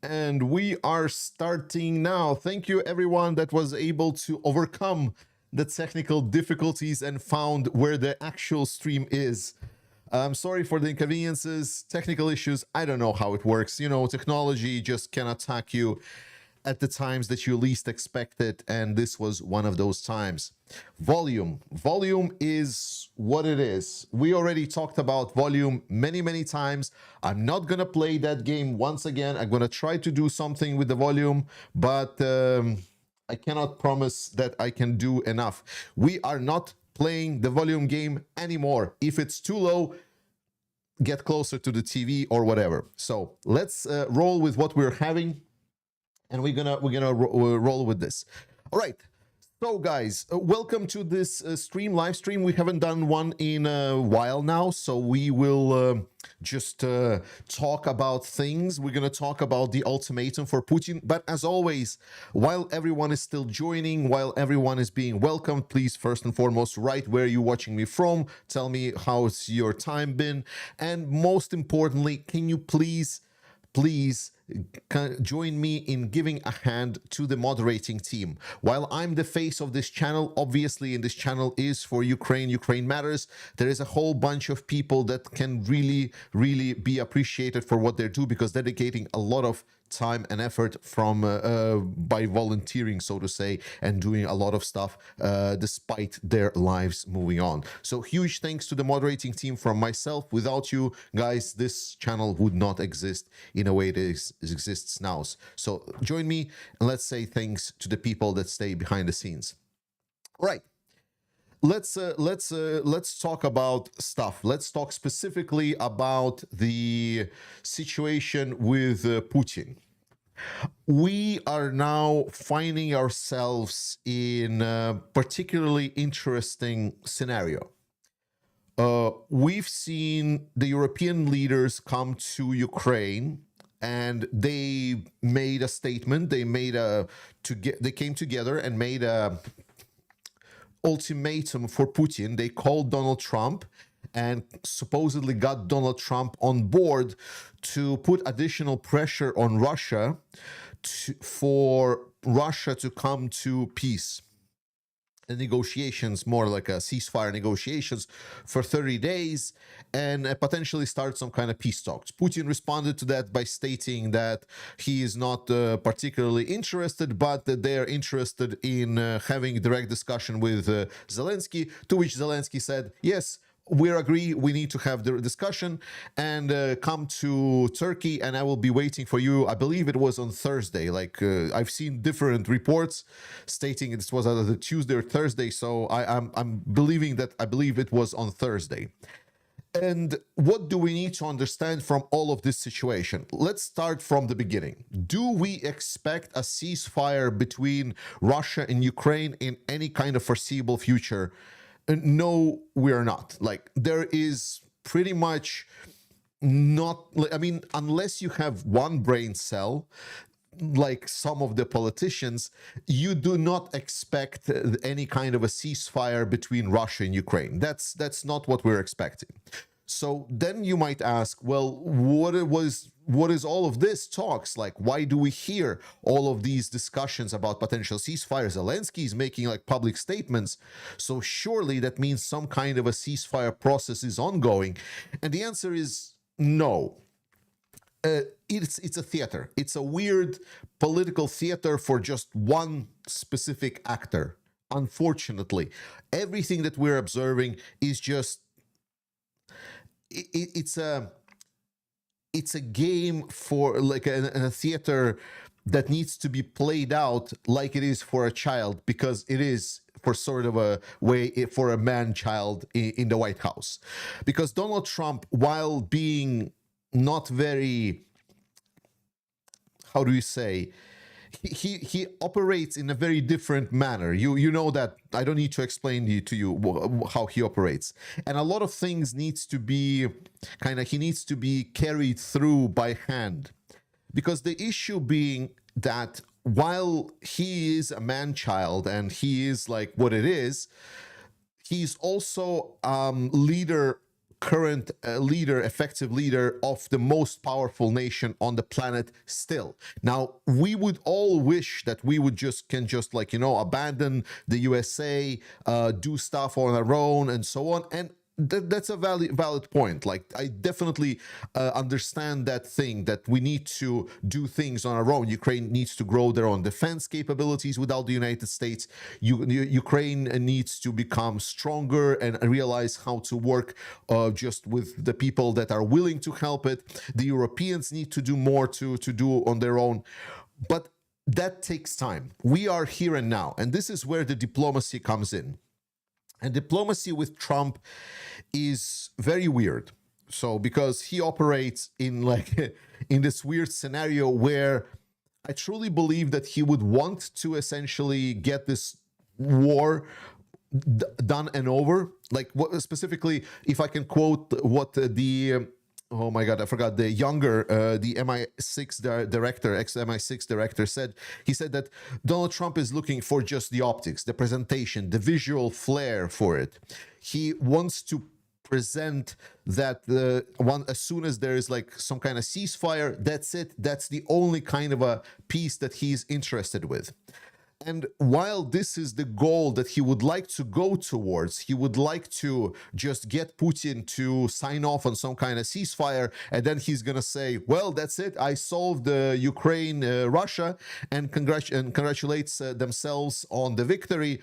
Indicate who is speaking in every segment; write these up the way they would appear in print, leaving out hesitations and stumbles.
Speaker 1: And we are starting now. Thank you, everyone that was able to overcome the technical difficulties and found where the actual stream is. I'm sorry for the inconveniences, technical issues. I don't know how it works. You know, technology just can attack you at the times that you least expect it, and this was one of those times. Volume is what it is. We already talked about volume many times. I'm not gonna play that game once again. I'm gonna try to do something with the volume, but I cannot promise that I can do enough. We are not playing the volume game anymore. If it's too low, get closer to the TV or whatever. So let's roll with what we're having, and we're gonna roll with this. All right. So, guys, welcome to this live stream. We haven't done one in a while now, so we will just talk about things. We're going to talk about the ultimatum for Putin. But as always, while everyone is still joining, while everyone is being welcomed, please, first and foremost, write where you're watching me from. Tell me how's your time been. And most importantly, can you please join me in giving a hand to the moderating team. While I'm the face of this channel, obviously, and this channel is for Ukraine matters, there is a whole bunch of people that can really be appreciated for what they do, because dedicating a lot of time and effort from by volunteering, so to say, and doing a lot of stuff despite their lives moving on. So huge thanks to the moderating team from myself. Without you guys, this channel would not exist in a way it exists now. So join me and let's say thanks to the people that stay behind the scenes. All right. Let's talk about stuff. Let's talk specifically about the situation with Putin. We are now finding ourselves in a particularly interesting scenario. We've seen the European leaders come to Ukraine, and they made a statement. They came together and made a ultimatum for Putin. They called Donald Trump and supposedly got Donald Trump on board to put additional pressure on Russia for Russia to come to peace and negotiations, more like a ceasefire negotiations for 30 days, and potentially start some kind of peace talks. Putin responded to that by stating that he is not particularly interested, but that they are interested in having direct discussion with Zelenskyy, to which Zelenskyy said, yes, we agree, we need to have the discussion, and come to Turkey, and I will be waiting for you. I believe it was on Thursday. Like I've seen different reports stating this was either Tuesday or Thursday, so I'm believing that I believe it was on Thursday. And what do we need to understand from all of this situation? Let's start from the beginning. Do we expect a ceasefire between Russia and Ukraine in any kind of foreseeable future? No, we're not. Like, there is pretty much not, I mean, unless you have one brain cell, like some of the politicians, you do not expect any kind of a ceasefire between Russia and Ukraine. That's not what we're expecting. So then you might ask, well, what is all of this talks like? Why do we hear all of these discussions about potential ceasefire? Zelenskyy is making like public statements, so surely that means some kind of a ceasefire process is ongoing. And the answer is no. It's a theater. It's a weird political theater for just one specific actor. Unfortunately, everything that we're observing is just it's a game for like a theater that needs to be played out like it is for a child, because it is for sort of a way for a man-child in the White House. Because Donald Trump, while being not very, how do you say, he operates in a very different manner. You know that. I don't need to explain to you how he operates, and a lot of things needs to be he needs to be carried through by hand, because the issue being that while he is a man-child and he is like what it is, he's also leader current leader, effective leader of the most powerful nation on the planet still. Now, we would all wish that we would can just like, abandon the USA, do stuff on our own and so on. And that's a valid point. Like, I definitely understand that thing, that we need to do things on our own. Ukraine needs to grow their own defense capabilities without the United States. Ukraine needs to become stronger and realize how to work just with the people that are willing to help it. The Europeans need to do more to do on their own. But that takes time. We are here and now. And this is where the diplomacy comes in. And diplomacy with Trump is very weird. So, because he operates in in this weird scenario where I truly believe that he would want to essentially get this war done and over. Like, what specifically, if I can quote what oh my God, I forgot, the younger, the MI6 director, ex-MI6 director said. He said that Donald Trump is looking for just the optics, the presentation, the visual flair for it. He wants to present that as soon as there is like some kind of ceasefire, that's it. That's the only kind of a peace that he's interested with. And while this is the goal that he would like to go towards, he would like to just get Putin to sign off on some kind of ceasefire, and then he's going to say, well, that's it, I solved Ukraine, Russia, and congratulates themselves on the victory.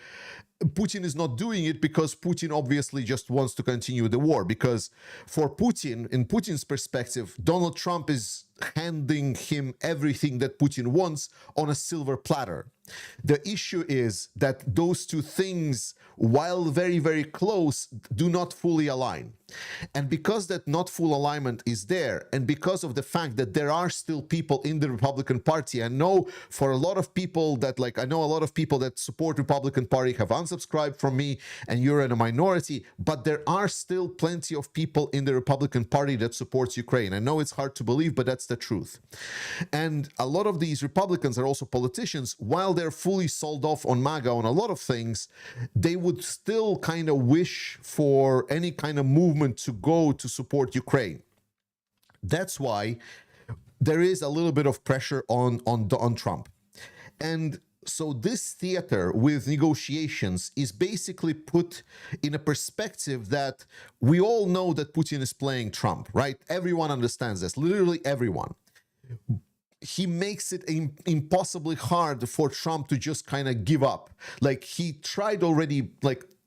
Speaker 1: Putin is not doing it because Putin obviously just wants to continue the war. Because for Putin, in Putin's perspective, Donald Trump is handing him everything that Putin wants on a silver platter. The issue is that those two things, while very, very close, do not fully align. And because that not full alignment is there, and because of the fact that there are still people in the Republican Party, I know for a lot of people that, I know a lot of people that support Republican Party have unsubscribed from me, and you're in a minority, but there are still plenty of people in the Republican Party that supports Ukraine. I know it's hard to believe, but that's the truth. And a lot of these Republicans are also politicians. While they're fully sold off on MAGA on a lot of things, they would still kind of wish for any kind of movement to go to support Ukraine. That's why there is a little bit of pressure on Trump. And so this theater with negotiations is basically put in a perspective that we all know that Putin is playing Trump, right? Everyone understands this, literally everyone. He makes it impossibly hard for Trump to just kind of give up. Like, he tried already,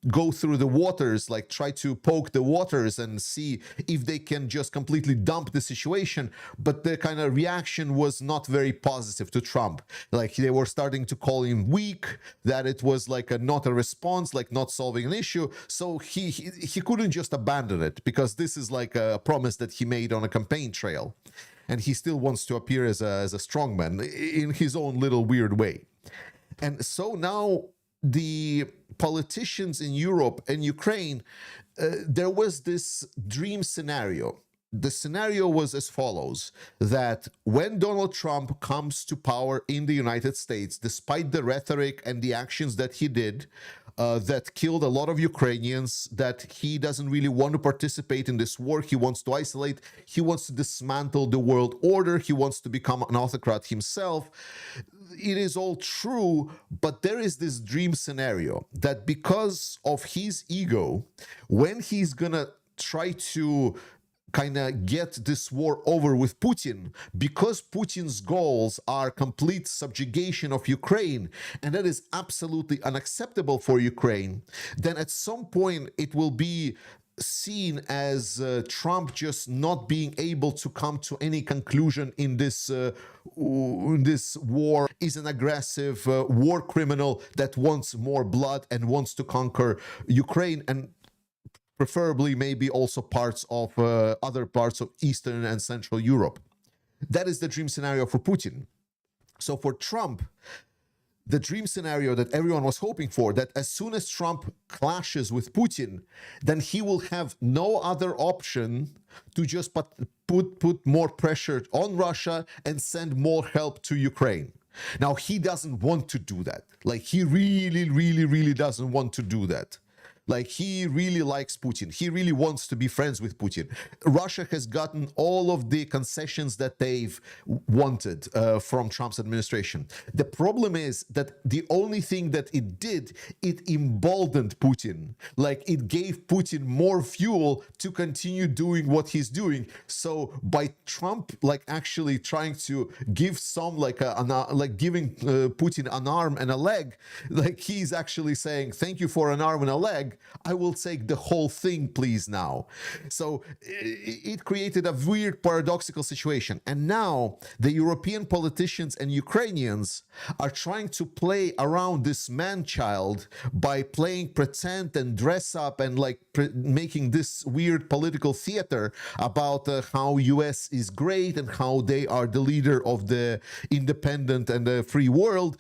Speaker 1: go through the waters, try to poke the waters and see if they can just completely dump the situation. But the kind of reaction was not very positive to Trump. They were starting to call him weak, that it was not a response, not solving an issue. So he couldn't just abandon it, because this is a promise that he made on a campaign trail. And he still wants to appear as a strongman in his own little weird way. And so now the politicians in Europe and Ukraine, there was this dream scenario. The scenario was as follows, that when Donald Trump comes to power in the United States, despite the rhetoric and the actions that he did, that killed a lot of Ukrainians, that he doesn't really want to participate in this war, he wants to isolate, he wants to dismantle the world order, he wants to become an autocrat himself. It is all true, but there is this dream scenario that because of his ego, when he's gonna try to kind of get this war over with Putin, because Putin's goals are complete subjugation of Ukraine, and that is absolutely unacceptable for Ukraine, then at some point it will be seen as Trump just not being able to come to any conclusion in this war, is an aggressive war criminal that wants more blood and wants to conquer Ukraine, and preferably maybe also parts of other parts of Eastern and Central Europe. That is the dream scenario for Putin. So for Trump, the dream scenario that everyone was hoping for, that as soon as Trump clashes with Putin, then he will have no other option to just put more pressure on Russia and send more help to Ukraine. Now, he doesn't want to do that. He really, really, really doesn't want to do that. Like, he really likes Putin. He really wants to be friends with Putin. Russia has gotten all of the concessions that they've wanted from Trump's administration. The problem is that the only thing that it did, it emboldened Putin. Like, it gave Putin more fuel to continue doing what he's doing. So by Trump, like, actually trying to give some, like giving Putin an arm and a leg, like, he's actually saying, thank you for an arm and a leg, I will take the whole thing, please, now. So it created a weird paradoxical situation. And now the European politicians and Ukrainians are trying to play around this man-child by playing pretend and dress up and like making this weird political theater about how US is great and how they are the leader of the independent and the free world.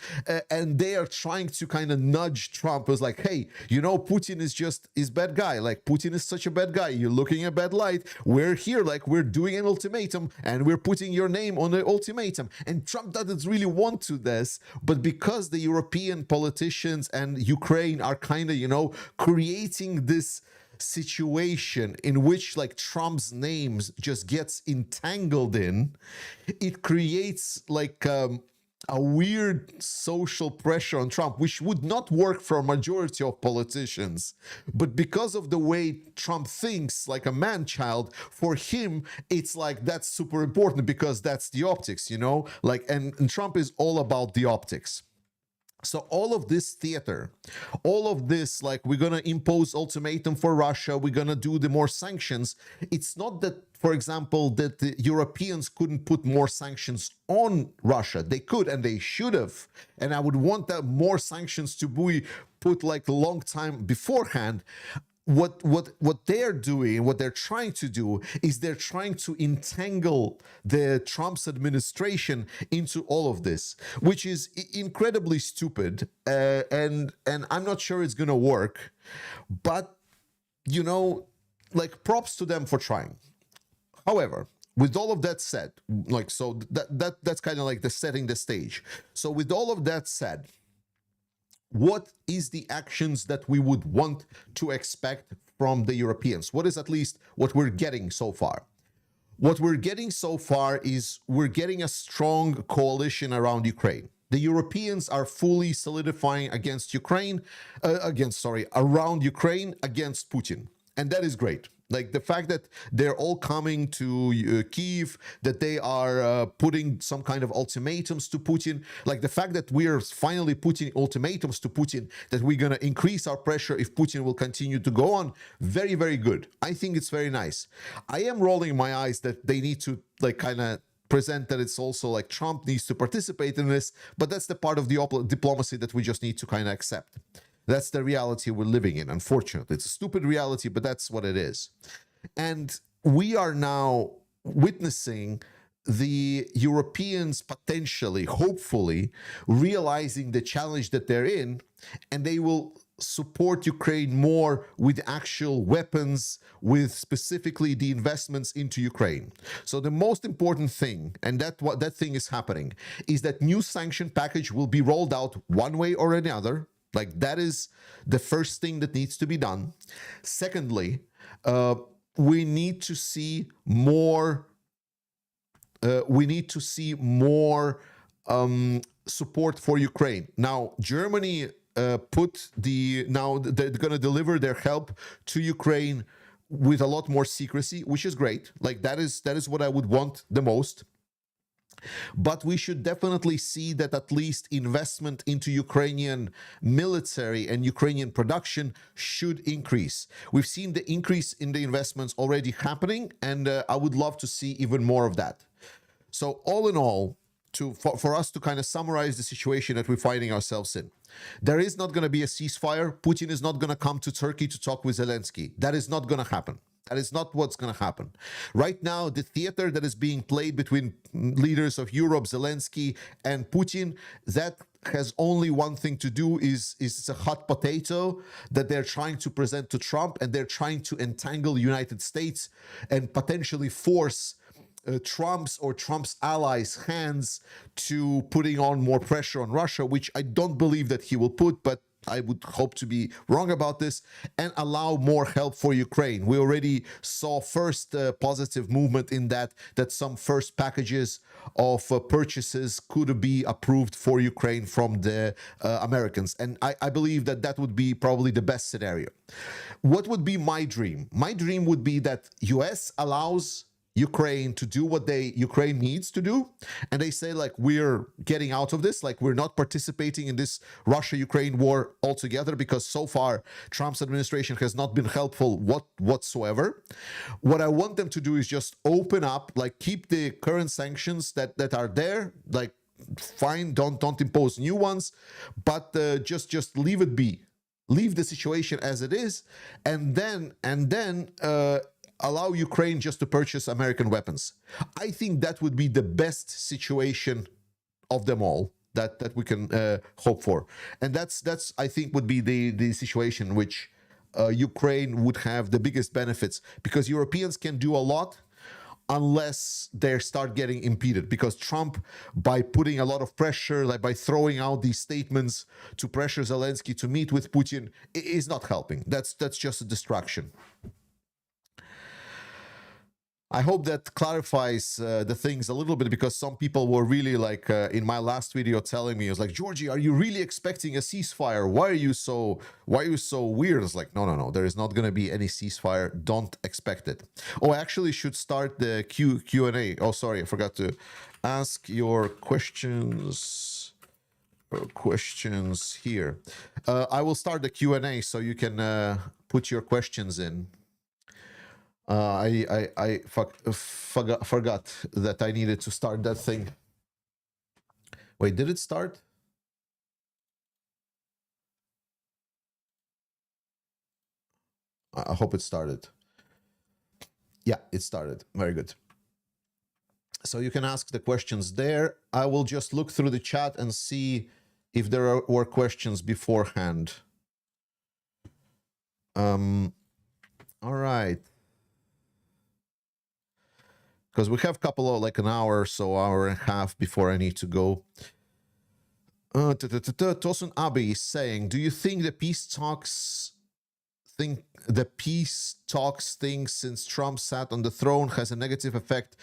Speaker 1: And they are trying to kind of nudge Trump as like, hey, you know, Putin is bad guy. Like, Putin is such a bad guy. You're looking at bad light. We're here, like, we're doing an ultimatum and we're putting your name on the ultimatum. And Trump doesn't really want to this, but because the European politicians and Ukraine are kind of, you know, creating this situation in which like Trump's names just gets entangled in, it creates like a weird social pressure on Trump, which would not work for a majority of politicians. But because of the way Trump thinks like a man-child, for him, it's like that's super important because that's the optics, you know? Like, and Trump is all about the optics. So all of this theater, all of this, like, we're going to impose ultimatum for Russia, we're going to do the more sanctions. It's not that, for example, that the Europeans couldn't put more sanctions on Russia. They could, and they should have. And I would want that more sanctions to be put like a long time beforehand. What they're doing, what they're trying to do, is they're trying to entangle the Trump's administration into all of this, which is incredibly stupid, and I'm not sure it's gonna work. But you know, like, props to them for trying. However, with all of that said, like, so that's kind of like the setting the stage. So with all of that said, what is the actions that we would want to expect from the Europeans? What is at least what we're getting so far? What we're getting so far is we're getting a strong coalition around Ukraine. The Europeans are fully solidifying against Ukraine, around Ukraine against Putin. And that is great. Like, the fact that they're all coming to Kyiv, that they are putting some kind of ultimatums to Putin, like the fact that we're finally putting ultimatums to Putin, that we're going to increase our pressure if Putin will continue to go on, very, very good. I think it's very nice. I am rolling my eyes that they need to, like, kind of present that it's also like Trump needs to participate in this, but that's the part of the diplomacy that we just need to kind of accept. That's the reality we're living in, unfortunately. It's a stupid reality, but that's what it is. And we are now witnessing the Europeans potentially, hopefully, realizing the challenge that they're in, and they will support Ukraine more with actual weapons, with specifically the investments into Ukraine. So the most important thing, and that thing is happening, is that new sanction package will be rolled out one way or another. Like, that is the first thing that needs to be done. Secondly, we need to see more. Support for Ukraine. Now, Germany they're going to deliver their help to Ukraine with a lot more secrecy, which is great. Like, that is what I would want the most. But we should definitely see that at least investment into Ukrainian military and Ukrainian production should increase. We've seen the increase in the investments already happening, and I would love to see even more of that. So all in all, for us to kind of summarize the situation that we're finding ourselves in, there is not going to be a ceasefire. Putin is not going to come to Turkey to talk with Zelenskyy. That is not going to happen. That is not what's going to happen. Right now, the theater that is being played between leaders of Europe, Zelenskyy and Putin, that has only one thing to do, is it's a hot potato that they're trying to present to Trump, and they're trying to entangle the United States and potentially force Trump's allies' hands to putting on more pressure on Russia, which I don't believe that he will put, but I would hope to be wrong about this, and allow more help for Ukraine. We already saw first positive movement in that some first packages of purchases could be approved for Ukraine from the Americans. And I believe that that would be probably the best scenario. What would be my dream? My dream would be that US allows Ukraine to do what Ukraine needs to do, and they say, like, we're getting out of this, like, we're not participating in this Russia-Ukraine war altogether, because so far Trump's administration has not been helpful whatsoever. What I want them to do is just open up, like, keep the current sanctions that are there, like, fine, don't impose new ones, but just leave it be, leave the situation as it is, and then allow Ukraine just to purchase American weapons. I think that would be the best situation of them all that we can hope for, and that's I think would be the situation which Ukraine would have the biggest benefits, because Europeans can do a lot unless they start getting impeded, because Trump, by putting a lot of pressure, like by throwing out these statements to pressure Zelenskyy to meet with Putin, is not helping. That's just a distraction. I hope that clarifies the things a little bit, because some people were really like in my last video telling me, it was like, Georgie, are you really expecting a ceasefire? Why are you so weird? It's like, no, there is not going to be any ceasefire. Don't expect it. Oh, I actually should start the Q&A. Oh, sorry, I forgot to ask your questions here. I will start the Q&A so you can put your questions in. I forgot that I needed to start that thing. Wait, did it start? I hope it started. Yeah, it started. Very good. So you can ask the questions there. I will just look through the chat and see if there were questions beforehand. All right. Because we have a couple of, like, an hour, so hour and a half before I need to go. Tosun Abe is saying, do you think the peace talks thing since Trump sat on the throne has a negative effect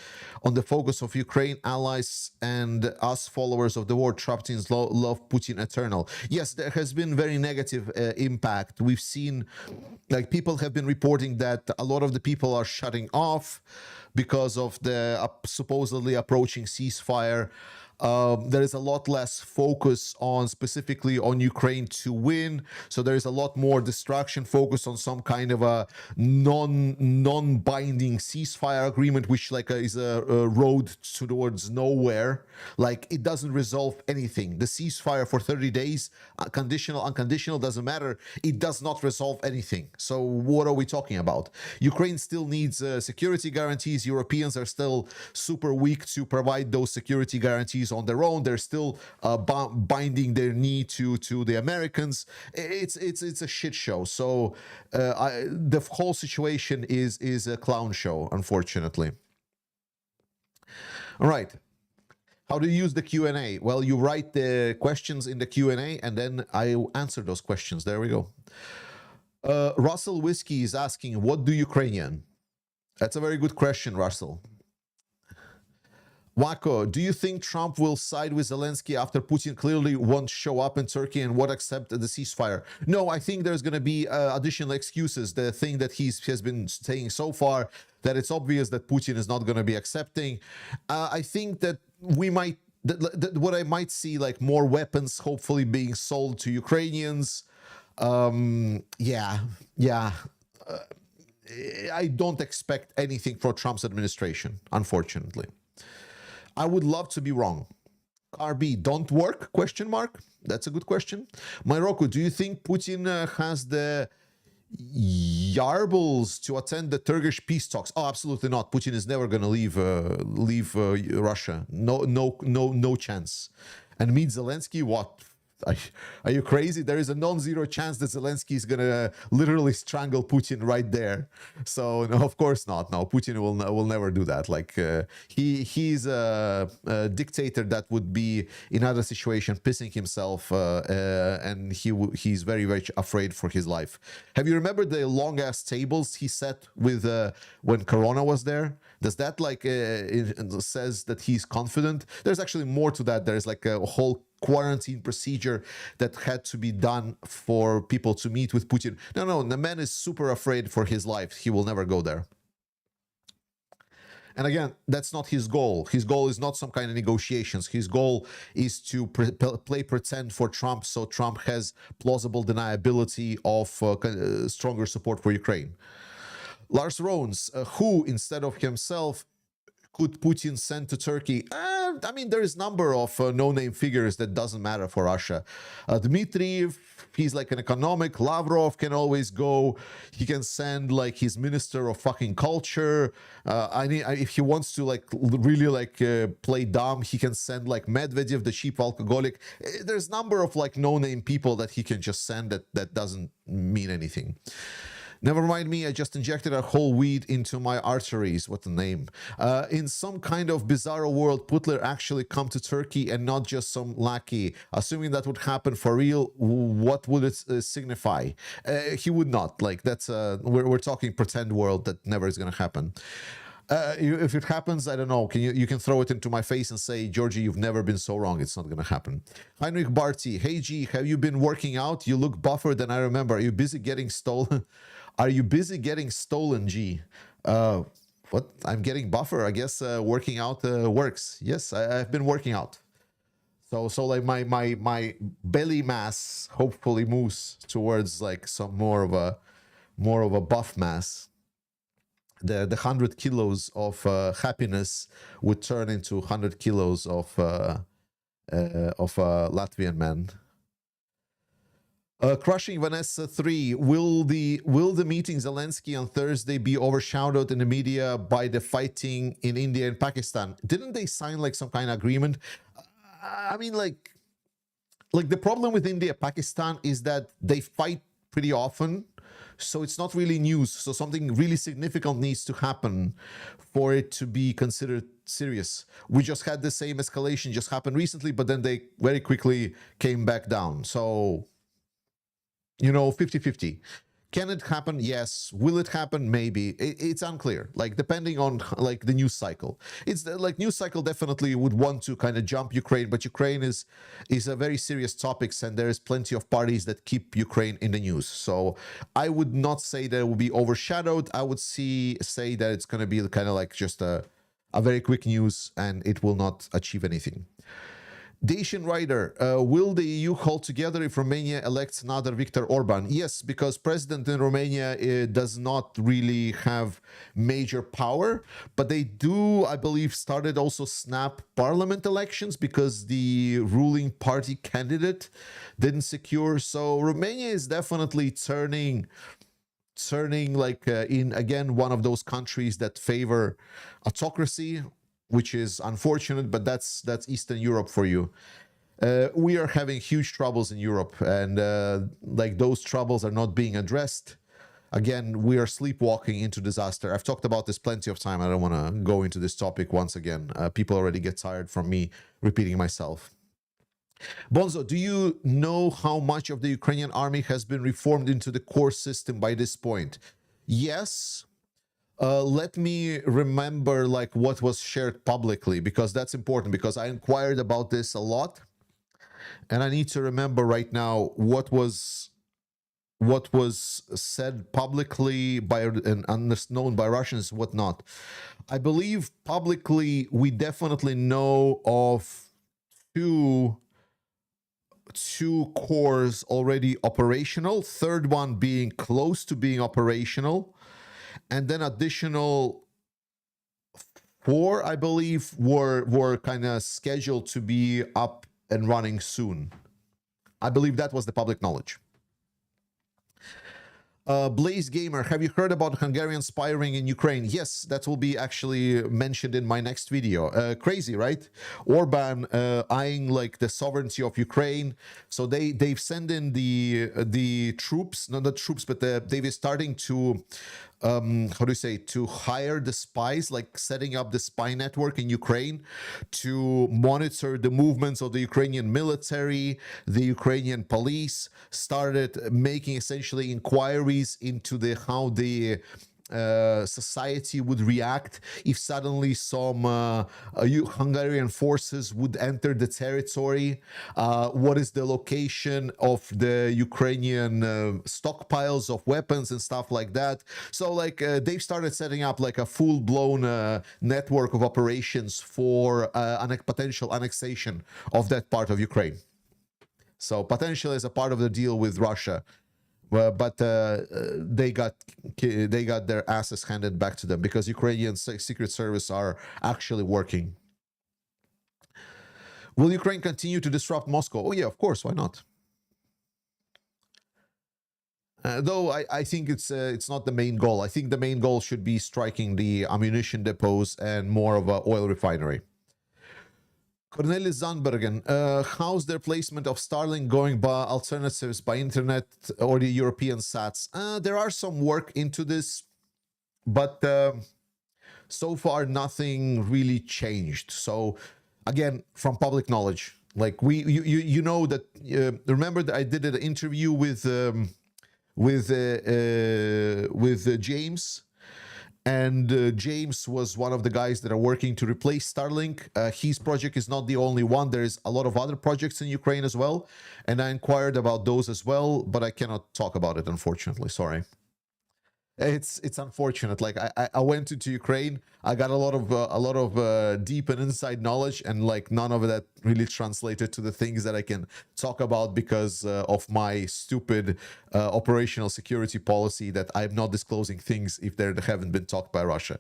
Speaker 1: on the focus of Ukraine allies and us followers of the war? Trumpians love Putin eternal. Yes, there has been very negative impact. We've seen, like, people have been reporting that a lot of the people are shutting off because of the supposedly approaching ceasefire. There is a lot less focus on specifically on Ukraine to win, so there is a lot more distraction focus on some kind of a non-binding ceasefire agreement, which is a road towards nowhere. Like, it doesn't resolve anything. The ceasefire for 30 days, conditional, unconditional, doesn't matter. It does not resolve anything. So what are we talking about? Ukraine still needs security guarantees. Europeans are still super weak to provide those security guarantees on their own. They're still binding their knee to the Americans. It's a shit show. So the whole situation is a clown show, unfortunately. All right. How do you use the Q&A? Well, you write the questions in the Q&A, and then I answer those questions. There we go. Russell Whiskey is asking, what do Ukrainian? That's a very good question, Russell. Wako, do you think Trump will side with Zelenskyy after Putin clearly won't show up in Turkey and won't accept the ceasefire? No, I think there's going to be additional excuses. The thing that he has been saying so far, that it's obvious that Putin is not going to be accepting. I think that we might, what I might see, like, more weapons hopefully being sold to Ukrainians. I don't expect anything from Trump's administration, unfortunately. I would love to be wrong. RB, don't work? Question mark. That's a good question. Myroku, do you think Putin has the yarbles to attend the Turkish peace talks? Oh, absolutely not. Putin is never going to leave Russia. No chance. And meet Zelenskyy? What? Are you crazy? There is a non-zero chance that Zelensky is gonna literally strangle Putin right there. So no, of course not. No, Putin will never do that. Like he's a dictator that would be in other situation pissing himself, and he's very very afraid for his life. Have you remembered the long ass tables he set with when Corona was there? Does that like it says that he's confident? There's actually more to that. There's like a whole quarantine procedure that had to be done for people to meet with Putin. No, the man is super afraid for his life. He will never go there. And again, that's not his goal. His goal is not some kind of negotiations. His goal is to play pretend for Trump, so Trump has plausible deniability of stronger support for Ukraine. Lars Rones, who instead of himself could Putin send to Turkey? I mean, there is a number of no-name figures that doesn't matter for Russia. Dmitriev, he's like an economic. Lavrov can always go. He can send like his minister of fucking culture. If he wants to like really like play dumb, he can send like Medvedev, the cheap alcoholic. There's a number of like no-name people that he can just send that doesn't mean anything. Never mind me, I just injected a whole weed into my arteries. What the name? In some kind of bizarre world, Putler actually come to Turkey and not just some lackey. Assuming that would happen for real, what would it signify? He would not. Like, that's we're talking pretend world that never is going to happen. If it happens, I don't know. You can throw it into my face and say, Georgie, you've never been so wrong. It's not going to happen. Heinrich Barty, hey G, have you been working out? You look buffer than I remember. Are you busy getting stolen? Are you busy getting stolen, G? What? I'm getting buffer. I guess working out works. Yes, I've been working out. So like my belly mass hopefully moves towards like some more of a buff mass. The 100 kilos of happiness would turn into 100 kilos of Latvian man. Crushing Vanessa 3. Will the meeting Zelensky on Thursday be overshadowed in the media by the fighting in India and Pakistan? Didn't they sign like some kind of agreement? I mean, like the problem with India, Pakistan is that they fight pretty often, so it's not really news. So something really significant needs to happen for it to be considered serious. We just had the same escalation just happened recently, but then they very quickly came back down. So, you know, 50-50. Can it happen? Yes. Will it happen? Maybe. It's unclear, like depending on like the news cycle. It's like news cycle definitely would want to kind of jump Ukraine, but Ukraine is a very serious topic, and there is plenty of parties that keep Ukraine in the news. So I would not say that it will be overshadowed. I would say that it's going to be kind of like just a very quick news, and it will not achieve anything. Dacian Rider, will the EU hold together if Romania elects another Viktor Orban? Yes, because president in Romania does not really have major power, but they do, I believe, started also snap parliament elections because the ruling party candidate didn't secure. So Romania is definitely turning like in again one of those countries that favor autocracy, which is unfortunate, but that's Eastern Europe for you. We are having huge troubles in Europe, and like those troubles are not being addressed. Again, we are sleepwalking into disaster. I've talked about this plenty of time. I don't want to go into this topic once again. People already get tired from me repeating myself. Bonzo, do you know how much of the Ukrainian army has been reformed into the core system by this point? Yes. Let me remember like what was shared publicly, because that's important, because I inquired about this a lot, and I need to remember right now what was said publicly by and known by Russians, what not. I believe publicly we definitely know of two cores already operational, third one being close to being operational, and then additional 4, I believe, were kind of scheduled to be up and running soon. I believe that was the public knowledge. Blaze Gamer, have you heard about Hungarian spying in Ukraine? Yes, that will be actually mentioned in my next video. Crazy, right? Orban eyeing like the sovereignty of Ukraine. So they've sent in the troops, not the troops, but they've starting to how do you say, to hire the spies, like setting up the spy network in Ukraine to monitor the movements of the Ukrainian military, the Ukrainian police, started making essentially inquiries into the how the society would react if suddenly some Hungarian forces would enter the territory. What is the location of the Ukrainian stockpiles of weapons and stuff like that. So like they've started setting up like a full-blown network of operations for potential annexation of that part of Ukraine. So potentially as a part of the deal with Russia. But they got their asses handed back to them because Ukrainian secret service are actually working. Will Ukraine continue to disrupt Moscow? Oh yeah, of course. Why not? Though I think it's not the main goal. I think the main goal should be striking the ammunition depots and more of an oil refinery. Cornelis Zandbergen, how's their placement of Starlink going by alternatives by internet or the European sats? There are some work into this, but so far nothing really changed. So again, from public knowledge, like you know that remember that I did an interview with James. And James was one of the guys that are working to replace Starlink. His project is not the only one. There's a lot of other projects in Ukraine as well. And I inquired about those as well, but I cannot talk about it, unfortunately. Sorry. It's unfortunate. Like I went to Ukraine. I got a lot of deep and inside knowledge, and like none of that really translated to the things that I can talk about because of my stupid operational security policy that I'm not disclosing things if they haven't been talked by Russia.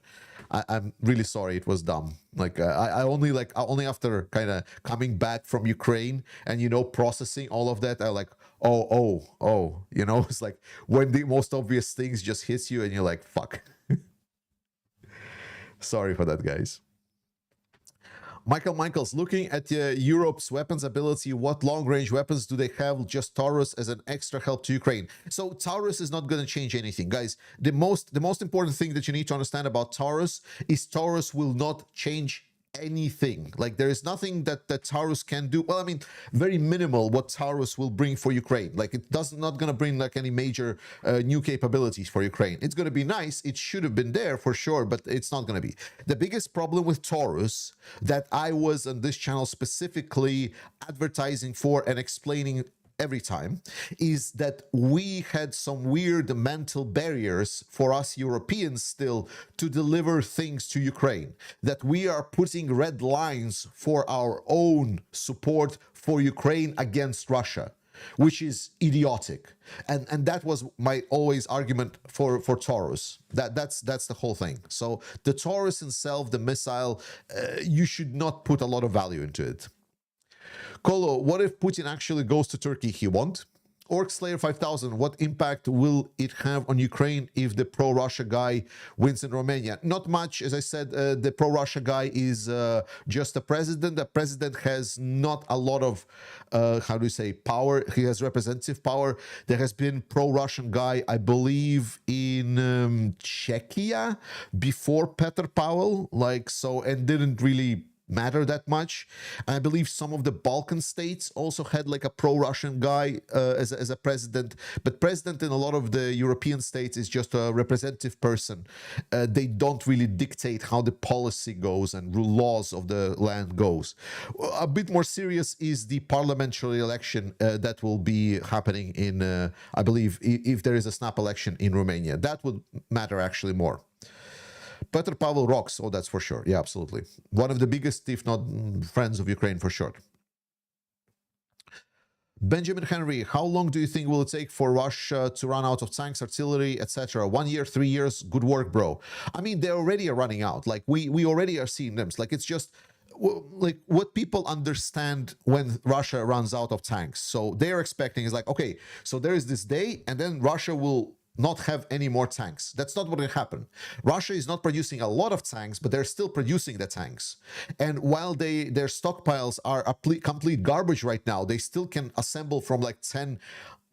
Speaker 1: I'm really sorry. It was dumb. Like I only after kind of coming back from Ukraine and processing all of that, I like oh, it's like when the most obvious things just hits you and you're like, fuck. Sorry for that, guys. Michaels, looking at Europe's weapons ability, what long-range weapons do they have? Just Taurus as an extra help to Ukraine. So Taurus is not going to change anything, guys. The most important thing that you need to understand about Taurus is Taurus will not change anything. Like there is nothing that Taurus can do. Well, I mean, very minimal what Taurus will bring for Ukraine. Like it not going to bring like any major new capabilities for Ukraine. It's going to be nice. It should have been there for sure, but it's not going to be. The biggest problem with Taurus that I was on this channel specifically advertising for and explaining every time is that we had some weird mental barriers for us Europeans still to deliver things to Ukraine, that we are putting red lines for our own support for Ukraine against Russia, which is idiotic. And that was my always argument for Taurus. That's the whole thing. So the Taurus itself, the missile, you should not put a lot of value into it. Kolo, what if Putin actually goes to Turkey? He won't. Orc Slayer 5000, what impact will it have on Ukraine if the pro-Russia guy wins in Romania? Not much. As I said, the pro-Russia guy is just a president. The president has not a lot of, how do you say, power. He has representative power. There has been pro-Russian guy, I believe, in Czechia before Petr Pavel, like so, and didn't really matter that much. I believe some of the Balkan states also had like a pro-Russian guy as a president, but president in a lot of the European states is just a representative person. They don't really dictate how the policy goes and laws of the land goes. A bit more serious is the parliamentary election that will be happening in, I believe, if there is a snap election in Romania. That would matter actually more. Petr Pavel rocks. Oh, that's for sure. Yeah, absolutely. One of the biggest, if not friends of Ukraine, for sure. Benjamin Henry, how long do you think will it take for Russia to run out of tanks, artillery, etc.? 1 year, 3 years? Good work, bro. I mean, they already are running out. Like, we already are seeing them. Like, it's just like what people understand when Russia runs out of tanks. So they're expecting is like, okay, so there is this day, and then Russia will not have any more tanks. That's not what will happen. Russia is not producing a lot of tanks, but they're still producing the tanks. And while their stockpiles are complete garbage right now, they still can assemble from like 10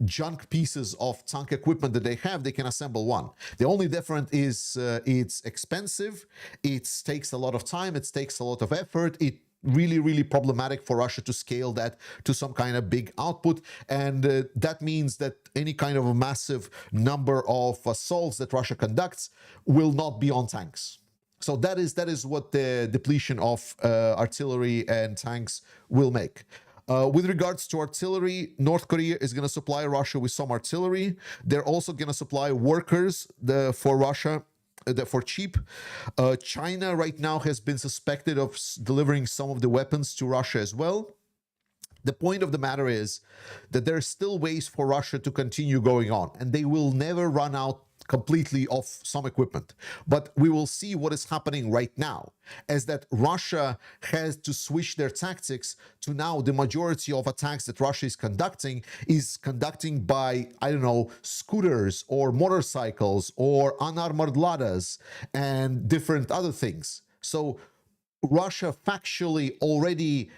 Speaker 1: junk pieces of tank equipment that they have, they can assemble one. The only difference is it's expensive, it takes a lot of time, it takes a lot of effort, it really problematic for Russia to scale that to some kind of big output, and that means that any kind of a massive number of assaults that Russia conducts will not be on tanks. So that is what the depletion of artillery and tanks will make. With regards to artillery, North Korea is going to supply Russia with some artillery. They're also going to supply workers for Russia for cheap. China right now has been suspected of delivering some of the weapons to Russia as well. The point of the matter is that there are still ways for Russia to continue going on, and they will never run out completely of some equipment. But we will see what is happening right now, as that Russia has to switch their tactics to now the majority of attacks that Russia is conducting by, I don't know, scooters or motorcycles or unarmored ladas and different other things. So Russia factually already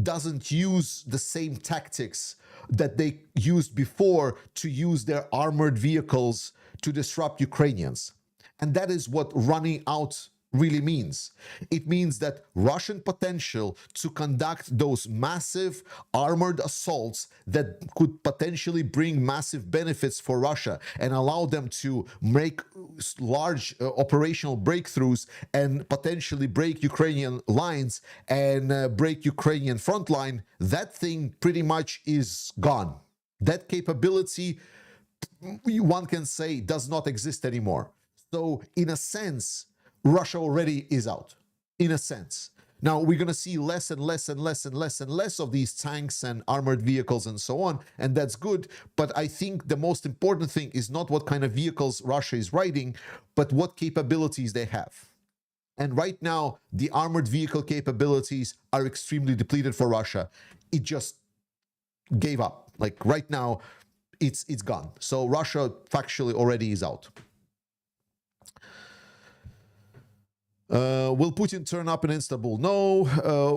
Speaker 1: doesn't use the same tactics that they used before to use their armored vehicles to disrupt Ukrainians. And that is what running out really means. It means that Russian potential to conduct those massive armored assaults that could potentially bring massive benefits for Russia and allow them to make large operational breakthroughs and potentially break Ukrainian lines and break Ukrainian front line, that thing pretty much is gone. That capability, one can say, does not exist anymore. So in a sense, Russia already is out, in a sense. Now, we're going to see less and less and less and less and less of these tanks and armored vehicles and so on, and that's good. But I think the most important thing is not what kind of vehicles Russia is riding, but what capabilities they have. And right now, the armored vehicle capabilities are extremely depleted for Russia. It just gave up. Like right now, it's gone. So Russia factually already is out. Will Putin turn up in Istanbul? No.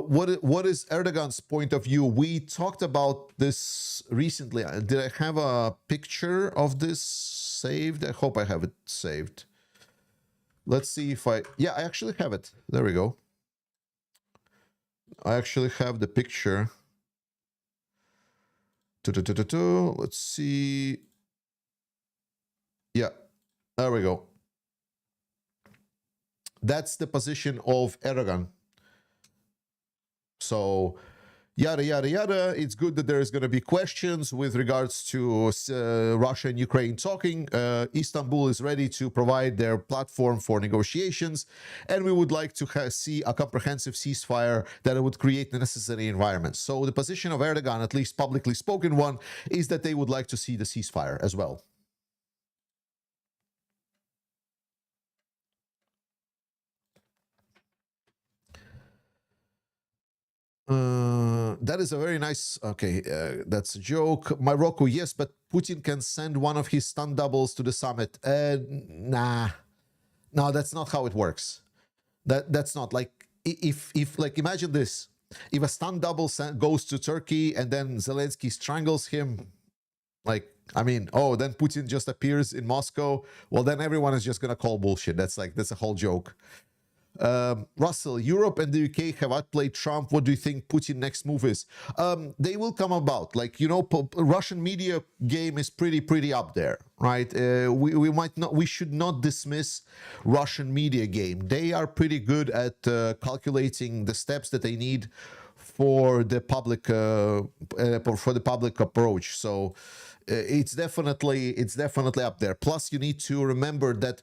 Speaker 1: What is Erdogan's point of view? We talked about this recently. Did I have a picture of this saved? I hope I have it saved. Let's see if yeah, I actually have it. There we go. I actually have the picture. Let's see. Yeah, there we go. That's the position of Erdogan. So, yada, yada, yada. It's good that there's going to be questions with regards to Russia and Ukraine talking. Istanbul is ready to provide their platform for negotiations, and we would like to see a comprehensive ceasefire that would create the necessary environment. So the position of Erdogan, at least publicly spoken one, is that they would like to see the ceasefire as well. That is a very nice, okay, that's a joke. Morocco, yes, but Putin can send one of his stunt doubles to the summit. Nah, no, that's not how it works. That's not like, if like, imagine this, if a stunt double goes to Turkey and then Zelenskyy strangles him, like, I mean, oh, then Putin just appears in Moscow, well, then everyone is just gonna call bullshit. That's a whole joke. Russell, Europe and the UK have outplayed Trump. What do you think Putin's next move is? They will come about. Like, you know, Russian media game is pretty up there, right? We should not dismiss Russian media game. They are pretty good at calculating the steps that they need for the public approach. So it's definitely up there. Plus, you need to remember that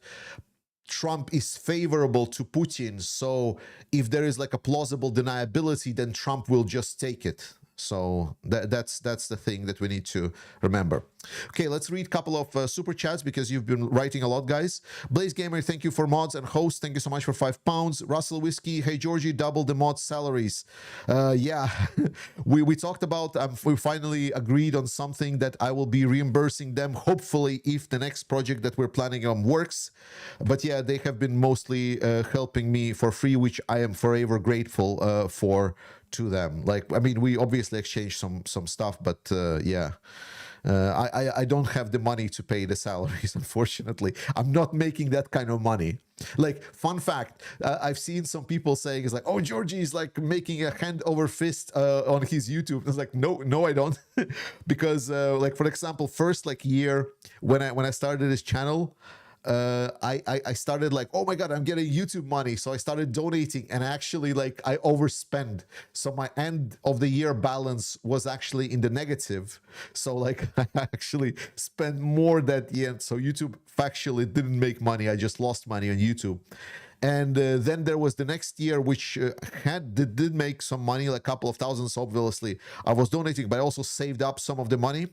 Speaker 1: Trump is favorable to Putin, so if there is like a plausible deniability, then Trump will just take it. So that's the thing that we need to remember. Okay, let's read a couple of super chats because you've been writing a lot, guys. Blaze Gamer, thank you for mods and hosts. Thank you so much for £5. Russell Whiskey, hey Georgie, double the mod salaries. Yeah, we talked about. We finally agreed on something that I will be reimbursing them. Hopefully, if the next project that we're planning on works. But yeah, they have been mostly helping me for free, which I am forever grateful for to them. Like, I mean, we obviously exchanged some stuff, but yeah. I don't have the money to pay the salaries, unfortunately. I'm not making that kind of money. Like, fun fact, I've seen some people saying, it's like, oh, Georgie is like making a hand over fist on his YouTube. It's like, no, I don't. Because, like, for example, first like year when I started this channel, I started like, oh my god, I'm getting YouTube money, so I started donating, and actually like I overspent, so my end of the year balance was actually in the negative. So like I actually spent more that year, so YouTube factually didn't make money. I just lost money on YouTube. And then there was the next year, which did make some money, like a couple of thousands. Obviously I was donating, but I also saved up some of the money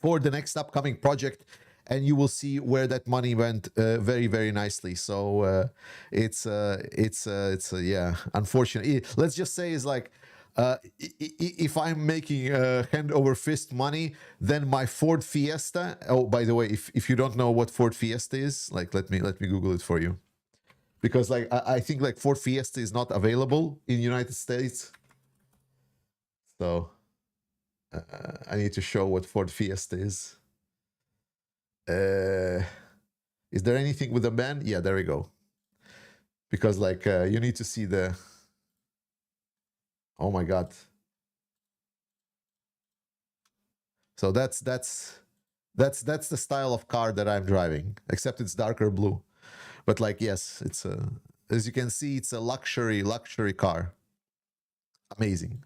Speaker 1: for the next upcoming project, and you will see where that money went very, very nicely. So it's yeah, unfortunately, let's just say is like, if I'm making hand over fist money, then my Ford Fiesta. Oh, by the way, if you don't know what Ford Fiesta is, like let me Google it for you, because like I think like Ford Fiesta is not available in the United States. So I need to show what Ford Fiesta is. Is there anything with a man? Yeah, there we go. Because like you need to see the. Oh my god. So that's the style of car that I'm driving, except it's darker blue. But like, yes, it's a, as you can see, it's a luxury car. Amazing.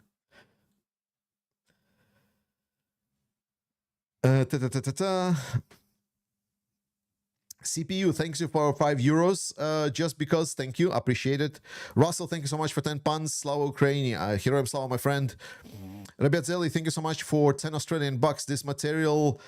Speaker 1: CPU, thanks you for €5. Just because, thank you, appreciate it. Russell, thank you so much for 10 pounds. Slava Ukraine, Heroem Slava, my friend. Rabiazeli, thank you so much for 10 Australian bucks. This material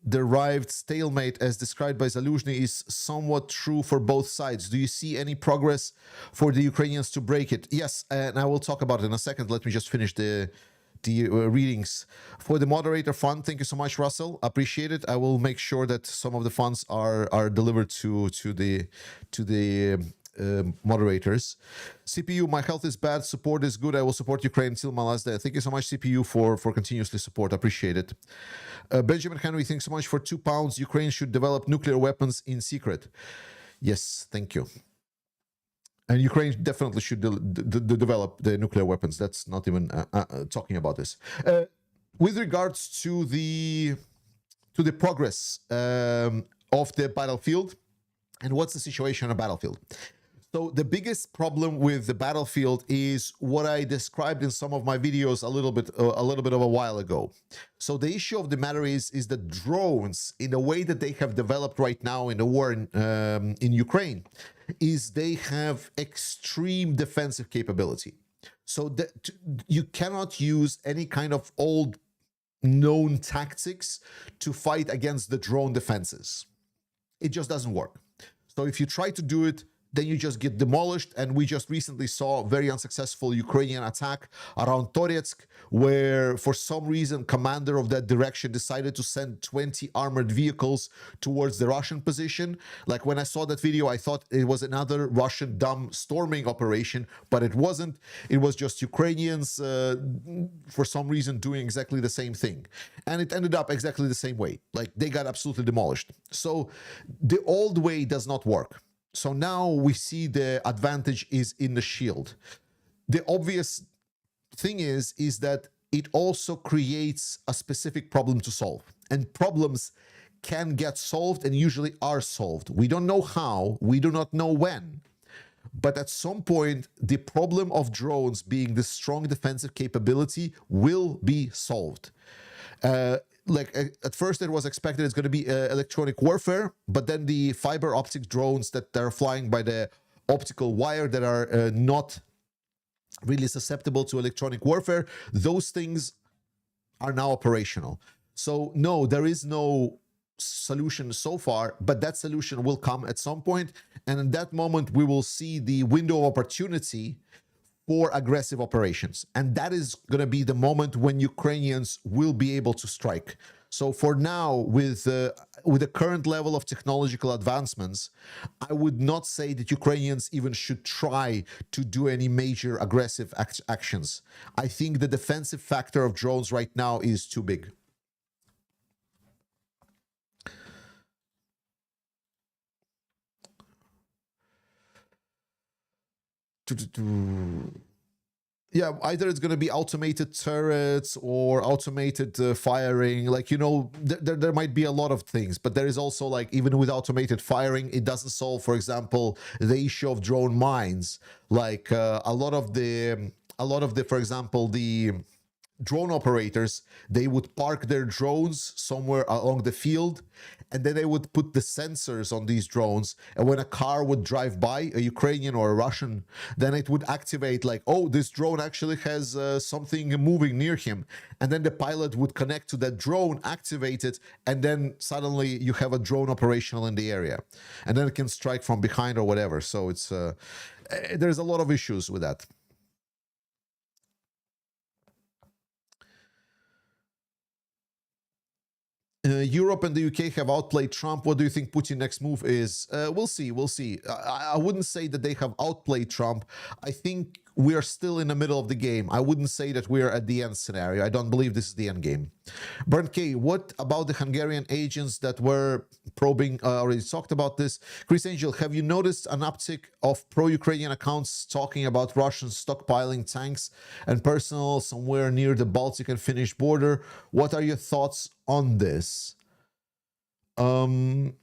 Speaker 1: derived stalemate as described by Zaluzhny is somewhat true for both sides. Do you see any progress for the Ukrainians to break it? Yes, and I will talk about it in a second. Let me just finish the readings. For the moderator fund, thank you so much, Russell, appreciate it. I will make sure that some of the funds are delivered to the moderators. CPU, my health is bad, support is good. I will support Ukraine until my last day. Thank you so much, CPU, for continuously support. Appreciate it. Benjamin Henry, thanks so much for £2. Ukraine should develop nuclear weapons in secret. Yes, thank you. And Ukraine definitely should develop the nuclear weapons. That's not even talking about this. With regards to the progress of the battlefield, and what's the situation on the battlefield? So the biggest problem with the battlefield is what I described in some of my videos a little bit of a while ago. So the issue of the matter is that drones, in the way that they have developed right now in the war in Ukraine, is they have extreme defensive capability. So that you cannot use any kind of old known tactics to fight against the drone defenses. It just doesn't work. So if you try to do it, then you just get demolished. And we just recently saw a very unsuccessful Ukrainian attack around Toretsk, where for some reason commander of that direction decided to send 20 armored vehicles towards the Russian position. Like, when I saw that video, I thought it was another Russian dumb storming operation, but it wasn't. It was just Ukrainians for some reason doing exactly the same thing, and it ended up exactly the same way. Like, they got absolutely demolished. So the old way does not work. So now we see the advantage is in the shield. The obvious thing is that it also creates a specific problem to solve. And problems can get solved and usually are solved. We don't know how, we do not know when. But at some point, the problem of drones being the strong defensive capability will be solved. Like, at first it was expected it's going to be electronic warfare, but then the fiber optic drones that are flying by the optical wire that are not really susceptible to electronic warfare. Those things are now operational. So no, there is no solution so far, but that solution will come at some point, and in that moment we will see the window of opportunity for aggressive operations, and that is going to be the moment when Ukrainians will be able to strike. So for now, with the current level of technological advancements, I would not say that Ukrainians even should try to do any major aggressive actions. I think the defensive factor of drones right now is too big. Yeah, either it's going to be automated turrets or automated firing. Like, you know, there might be a lot of things, but there is also, like, even with automated firing, it doesn't solve, for example, the issue of drone mines. Like a lot of the, for example, the drone operators, they would park their drones somewhere along the field, and then they would put the sensors on these drones, and when a car would drive by, a Ukrainian or a Russian, then it would activate, like, oh, this drone actually has something moving near him, and then the pilot would connect to that drone, activate it, and then suddenly you have a drone operational in the area, and then it can strike from behind or whatever. So it's there's a lot of issues with that. Europe and the UK have outplayed Trump. What do you think Putin's next move is? We'll see. We'll see. I wouldn't say that they have outplayed Trump. I think we are still in the middle of the game. I wouldn't say that we're at the end scenario. I don't believe this is the end game. Bernd K, what about the Hungarian agents that were probing? Already talked about this. Chris Angel, have you noticed an uptick of pro-Ukrainian accounts talking about Russians stockpiling tanks and personnel somewhere near the Baltic and Finnish border? What are your thoughts on this? No,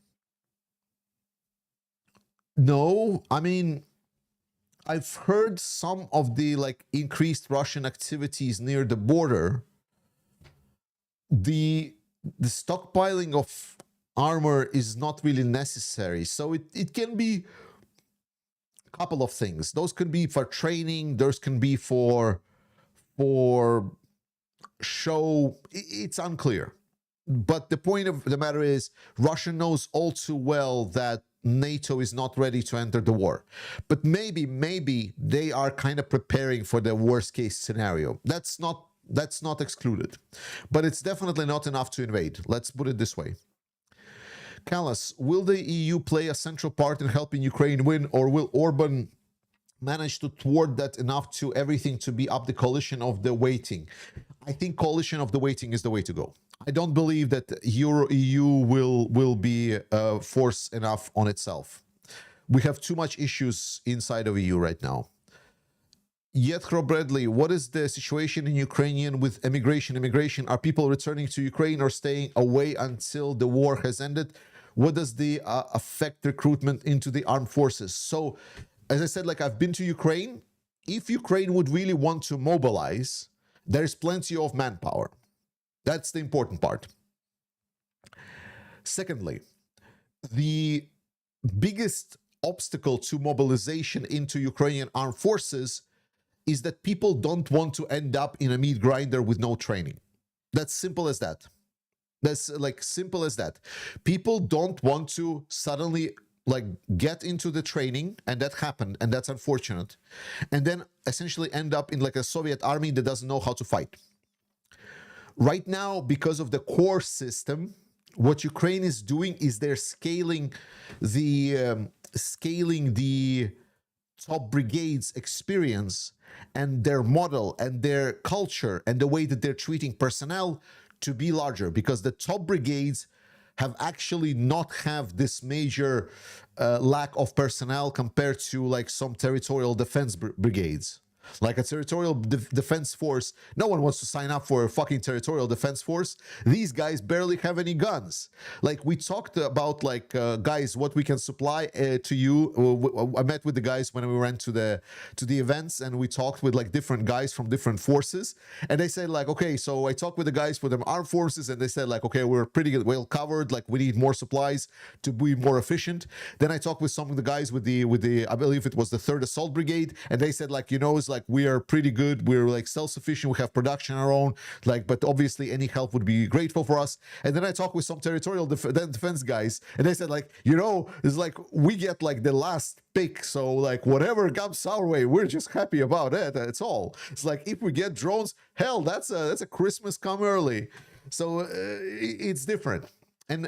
Speaker 1: I mean, I've heard some of the, like, increased Russian activities near the border. The stockpiling of armor is not really necessary. So it can be a couple of things. Those can be for training, those can be for show. It's unclear. But the point of the matter is, Russia knows all too well that NATO is not ready to enter the war. But maybe they are kind of preparing for the worst case scenario. That's not excluded. But it's definitely not enough to invade. Let's put it this way. Callas, will the EU play a central part in helping Ukraine win, or will Orban manage to thwart that enough to everything to be up the coalition of the waiting? I think coalition of the waiting is the way to go. I don't believe that EU will be force enough on itself. We have too much issues inside of EU right now. Yetro Bradley, what is the situation in Ukraine with immigration? Are people returning to Ukraine or staying away until the war has ended? What does the affect recruitment into the armed forces? So, as I said, like, I've been to Ukraine. If Ukraine would really want to mobilize, there's plenty of manpower. That's the important part. Secondly, the biggest obstacle to mobilization into Ukrainian armed forces is that people don't want to end up in a meat grinder with no training. That's simple as that. That's, like, simple as that. People don't want to suddenly, like, get into the training, and that happened, and that's unfortunate, and then essentially end up in, like, a Soviet army that doesn't know how to fight. Right now, because of the core system, what Ukraine is doing is they're scaling the top brigades' experience and their model and their culture and the way that they're treating personnel to be larger, because the top brigades have actually not have this major lack of personnel compared to, like, some territorial defense brigades. Like a territorial defense force, no one wants to sign up for a fucking territorial defense force. These guys barely have any guns. Like, we talked about, like, guys, what we can supply to you. I met with the guys when we went to the events, and we talked with, like, different guys from different forces, and they said, like, okay, so I talked with the guys for the armed forces, and they said, like, okay, we're pretty well covered, like, we need more supplies to be more efficient. Then I talked with some of the guys with the I believe it was the 3rd Assault Brigade, and they said, like, you know, it's like we are pretty good, we're like self-sufficient, we have production our own, like, but obviously any help would be grateful for us. And then I talked with some territorial defense guys, and they said like, it's like we get like the last pick, so like whatever comes our way, we're just happy about it. That's all. It's like if we get drones, hell, that's a Christmas come early. So it's different. And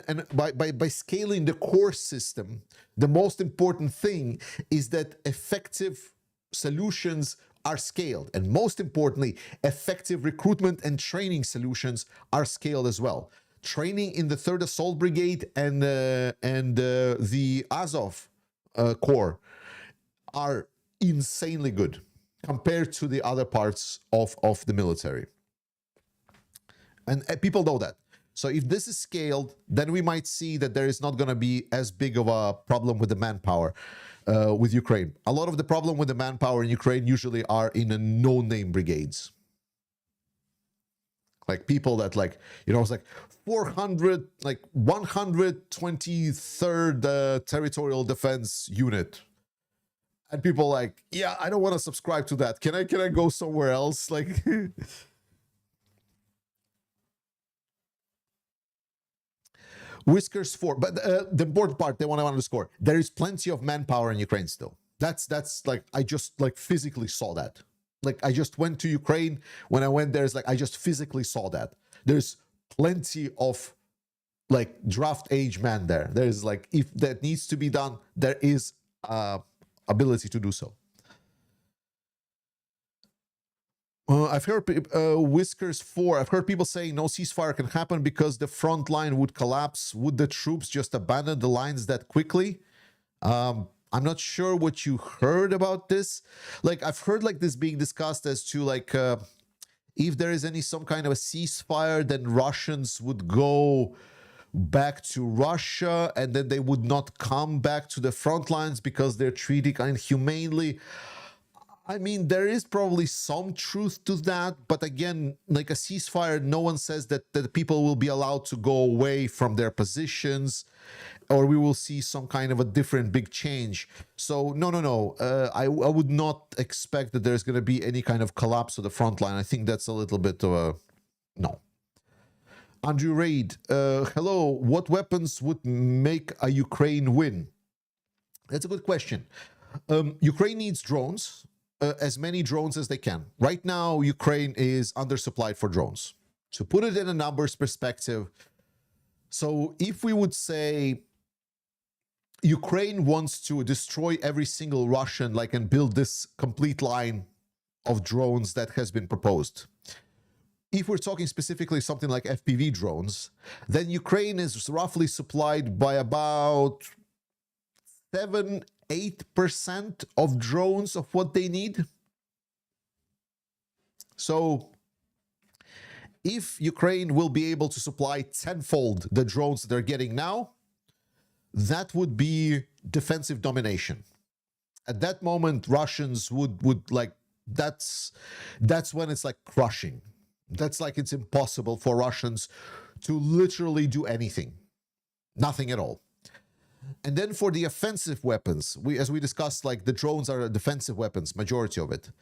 Speaker 1: by scaling the core system, the most important thing is that effective solutions are scaled, and most importantly, effective recruitment and training solutions are scaled as well. Training in the 3rd Assault Brigade and the Azov Corps are insanely good compared to the other parts of the military. And people know that. So if this is scaled, then we might see that there is not going to be as big of a problem with the manpower with Ukraine. A lot of the problem with the manpower in Ukraine usually are in a no-name brigades. Like people that like, it's like 400, like 123rd Territorial Defense Unit. And people like, yeah, I don't want to subscribe to that. Can I go somewhere else? Like... Whiskers 4, but the important part they want to underscore, there is plenty of manpower in Ukraine still. That's like, I just like physically saw that. Like I just went to Ukraine. When I went there, it's like I just physically saw that. There's plenty of like draft age man there. There's like, if that needs to be done, there is ability to do so. I've heard Whiskers 4. I've heard people saying no ceasefire can happen because the front line would collapse. Would the troops just abandon the lines that quickly? I'm not sure what you heard about this. Like I've heard like this being discussed as to like if there is some kind of a ceasefire, then Russians would go back to Russia and then they would not come back to the front lines because they're treated inhumanely. I mean, there is probably some truth to that, but again, like a ceasefire, no one says that the people will be allowed to go away from their positions, or we will see some kind of a different big change. So no. I would not expect that there's going to be any kind of collapse of the front line. I think that's a little bit of a no. Andrew Raid, hello. What weapons would make a Ukraine win? That's a good question. Ukraine needs drones. As many drones as they can. Right now, Ukraine is undersupplied for drones. To put it in a numbers perspective, so if we would say Ukraine wants to destroy every single Russian, like, and build this complete line of drones that has been proposed. If we're talking specifically something like FPV drones, then Ukraine is roughly supplied by about 7-8% of drones of what they need. So if Ukraine will be able to supply tenfold the drones they're getting now, that would be defensive domination. At that moment, Russians would like, that's when it's like crushing. That's like, it's impossible for Russians to literally do anything. Nothing at all. And then for the offensive weapons, as we discussed, like the drones are defensive weapons, majority of it.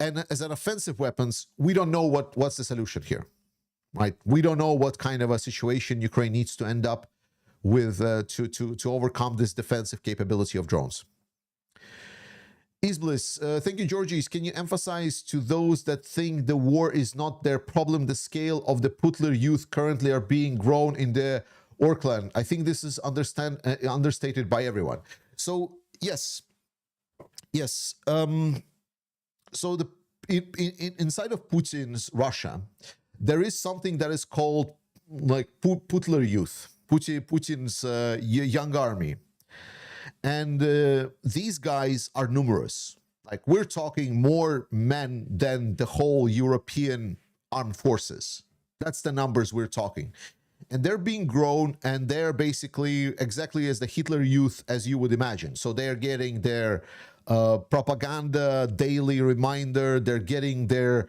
Speaker 1: And as an offensive weapons, we don't know what's the solution here, right? We don't know what kind of a situation Ukraine needs to end up with to overcome this defensive capability of drones. Isbliss, thank you, Georgies. Can you emphasize to those that think the war is not their problem, the scale of the Putler youth currently are being grown in the Orkland? I think this is understated by everyone. So yes. So inside of Putin's Russia, there is something that is called like Putler youth, Putin's young army. And these guys are numerous. Like, we're talking more men than the whole European armed forces. That's the numbers we're talking. And they're being grown, and they're basically exactly as the Hitler youth as you would imagine. So they're getting their propaganda daily reminder. They're getting their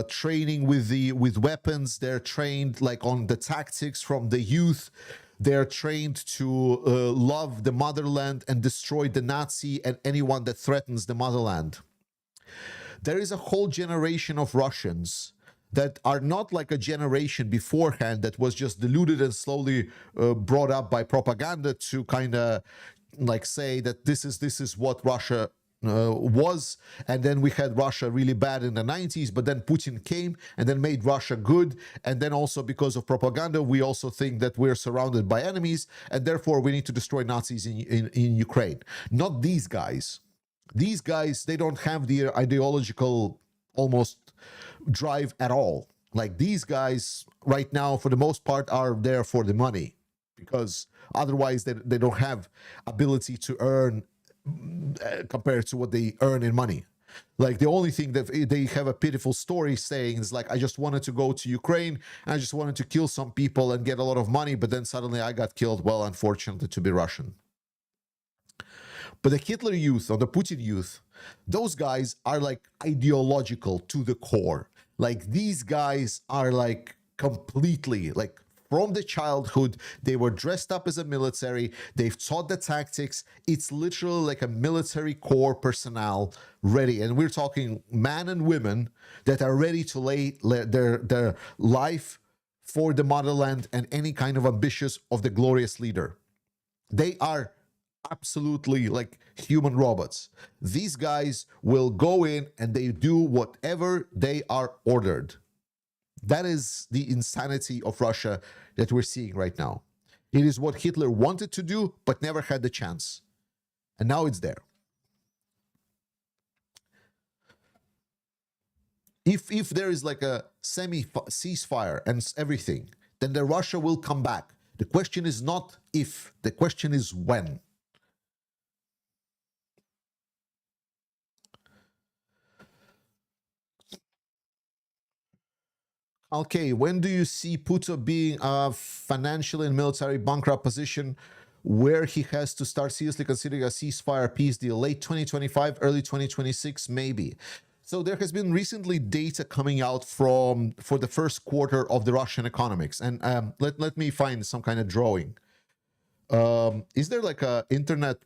Speaker 1: training with weapons. They're trained like on the tactics from the youth. They're trained to love the motherland and destroy the Nazi and anyone that threatens the motherland. there is a whole generation of Russians that are not like a generation beforehand that was just diluted and slowly brought up by propaganda to kind of like say that this is what Russia was, and then we had Russia really bad in the 90s, but then Putin came and then made Russia good, and then also because of propaganda we also think that we're surrounded by enemies and therefore we need to destroy Nazis in Ukraine. Not these guys. These guys, they don't have the ideological almost drive at all. Like these guys right now for the most part are there for the money, because otherwise they don't have ability to earn compared to what they earn in money. Like the only thing that they have a pitiful story saying is like, I just wanted to go to Ukraine and I just wanted to kill some people and get a lot of money, but then suddenly I got killed. Well, unfortunately to be Russian. But the Hitler youth or the Putin youth, those guys are like ideological to the core. Like these guys are like completely like from the childhood, they were dressed up as a military. They've taught the tactics. It's literally like a military core personnel ready. And we're talking men and women that are ready to lay their life for the motherland and any kind of ambitious of the glorious leader. They are absolutely like human robots. These guys will go in and they do whatever they are ordered. That is the insanity of Russia that we're seeing right now. It is what Hitler wanted to do, but never had the chance. And now it's there. If there is like a semi-ceasefire and everything, then the Russia will come back. The question is not if, the question is when. Okay, when do you see Putin being a financial and military bankrupt position where he has to start seriously considering a ceasefire peace deal? Late 2025, early 2026, maybe. So there has been recently data coming out for the first quarter of the Russian economics. And let me find some kind of drawing. Is there like a internet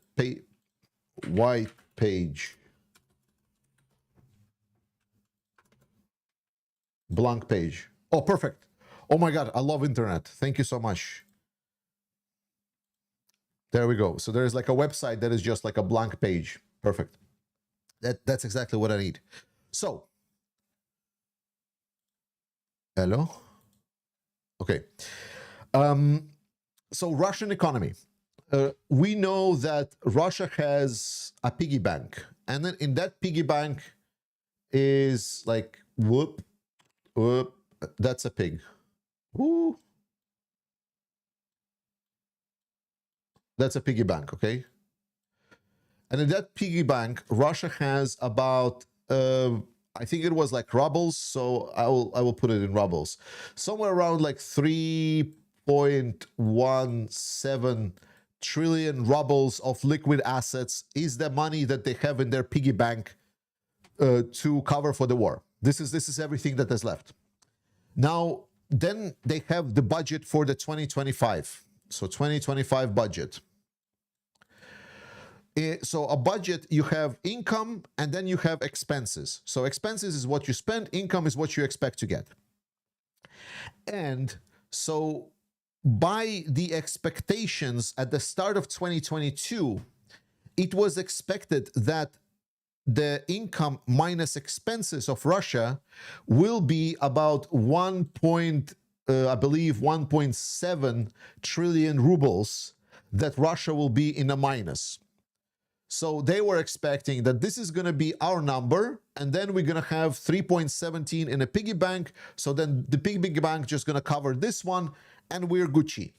Speaker 1: white page? Blank page. Oh, perfect. Oh my God, I love internet. Thank you so much. There we go. So there is like a website that is just like a blank page. Perfect. That's exactly what I need. So, hello? Okay. So Russian economy. We know that Russia has a piggy bank. And then in that piggy bank is like, whoop, that's a pig. Ooh. That's a piggy bank, okay? And in that piggy bank, Russia has about, I think it was like rubles, so I will put it in rubles. Somewhere around like 3.17 trillion rubles of liquid assets is the money that they have in their piggy bank to cover for the war. This is everything that is left. Now, then they have the budget for the 2025. So 2025 budget. So a budget, you have income and then you have expenses. So expenses is what you spend, income is what you expect to get. And so by the expectations at the start of 2022, it was expected that the income minus expenses of Russia will be about I believe 1.7 trillion rubles, that Russia will be in a minus. So they were expecting that this is going to be our number, and then we're going to have 3.17 in a piggy bank. So then the piggy bank just going to cover this one, and we're Gucci.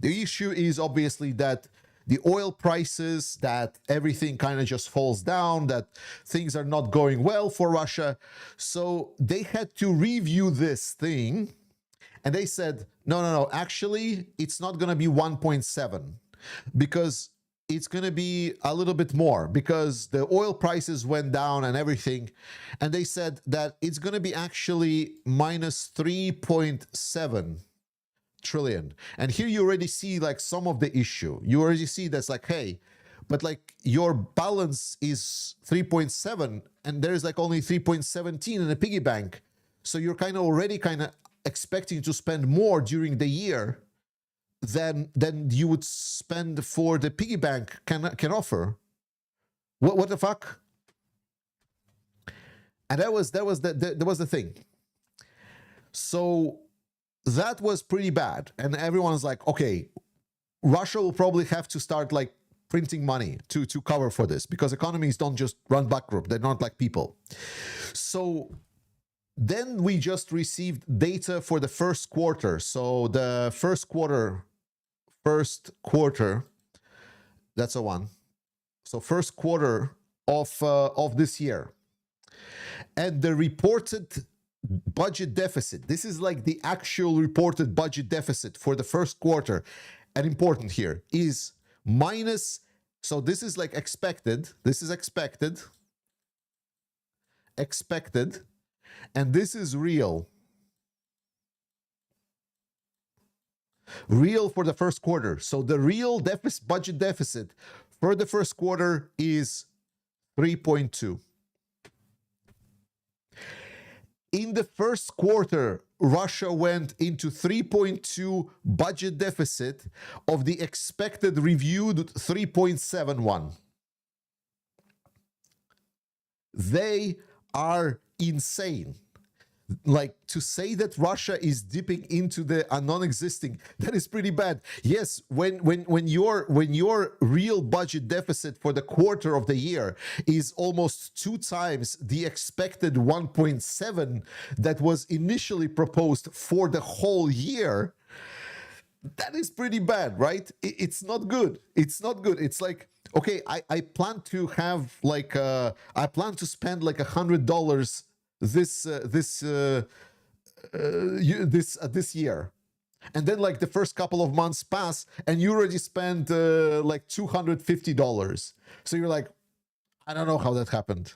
Speaker 1: The issue is obviously that the oil prices, that everything kind of just falls down, that things are not going well for Russia. So they had to review this thing, and they said, no, actually, it's not going to be 1.7, because it's going to be a little bit more, because the oil prices went down and everything. And they said that it's going to be actually minus 3.7 trillion. And here you already see like some of the issue. You already see that's like, hey, but like your balance is 3.7 and there's like only 3.17 in a piggy bank. So you're kind of already kind of expecting to spend more during the year than you would spend for the piggy bank can offer. What the fuck? And that was the thing. So that was pretty bad. And everyone's like, okay, Russia will probably have to start like printing money to cover for this, because economies don't just run bankrupt. They're not like people. So then we just received data for the first quarter. So the first quarter, that's a one. So first quarter of this year. And the reported budget deficit, this is like the actual reported budget deficit for the first quarter, and important here, is minus, so this is like expected, this is expected, and this is real for the first quarter. So the real budget deficit for the first quarter is 3.2. In the first quarter, Russia went into 3.2 budget deficit of the expected reviewed 3.71. They are insane. Like, to say that Russia is dipping into the non-existing, that is pretty bad. Yes, when your real budget deficit for the quarter of the year is almost 2 times the expected 1.7 that was initially proposed for the whole year, that is pretty bad, right? It's not good. It's not good. It's like, okay, I plan to have like I plan to spend like $100 this year, and then like the first couple of months pass and you already spent like $250. So you're like, I don't know how that happened.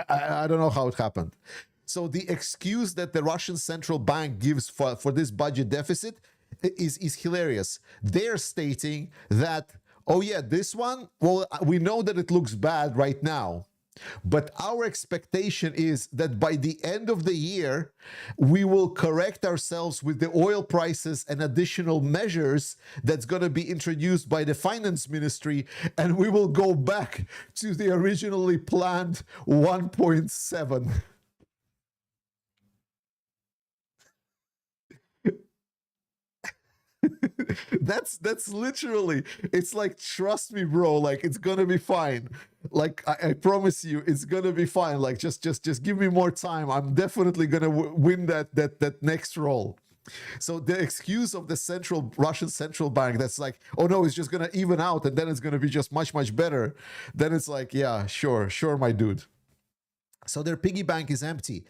Speaker 1: I don't know how it happened. So the excuse that the Russian central bank gives for this budget deficit is hilarious. They're stating that, oh yeah, this one, well, we know that it looks bad right now, but our expectation is that by the end of the year, we will correct ourselves with the oil prices and additional measures that's going to be introduced by the finance ministry, and we will go back to the originally planned 1.7. That's literally, it's like, trust me, bro, like it's gonna be fine. Like I promise you, it's gonna be fine. Like just give me more time. I'm definitely gonna win that next roll. So the excuse of the Russian central bank, that's like, oh no, it's just gonna even out and then it's gonna be just much better. Then it's like, yeah, sure, my dude. So their piggy bank is empty.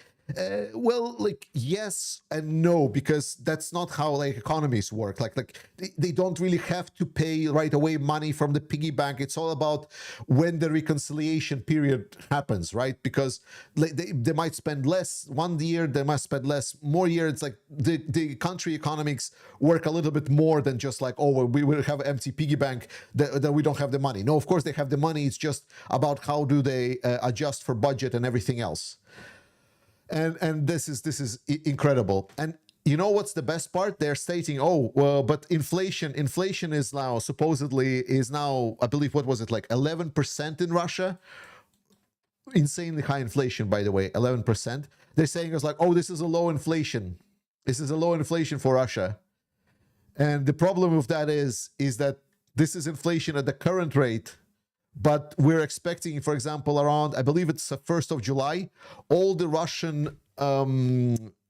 Speaker 1: Well, like, yes and no, because that's not how like economies work. Like they don't really have to pay right away money from the piggy bank. It's all about when the reconciliation period happens, right? Because like, they might spend less one year, they must spend less more year. It's like the country economics work a little bit more than just like, oh, well, we will have an empty piggy bank that we don't have the money. No, of course they have the money. It's just about how do they adjust for budget and everything else. And this is incredible. And you know what's the best part? They're stating, oh, well, but inflation is now supposedly I believe, what was it, like 11% in Russia? Insanely high inflation, by the way, 11%. They're saying it's like, oh, this is a low inflation. This is a low inflation for Russia. And the problem with that is that this is inflation at the current rate. But we're expecting, for example, around, I believe it's the 1st of July, all the Russian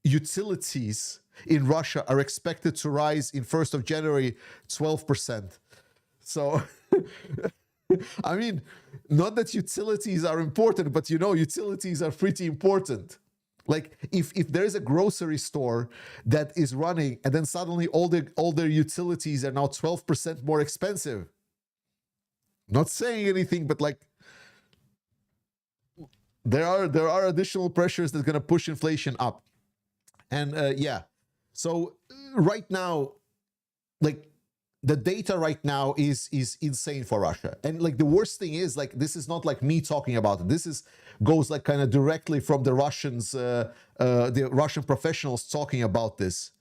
Speaker 1: utilities in Russia are expected to rise in 1st of January 12%. So, I mean, not that utilities are important, but you know, utilities are pretty important. Like if there is a grocery store that is running and then suddenly all their utilities are now 12% more expensive. Not saying anything, but like there are additional pressures that's going to push inflation up. And yeah, so right now, like the data right now is insane for Russia. And like the worst thing is, like, this is not like me talking about it. This is goes like kind of directly from the Russians, the Russian professionals talking about this.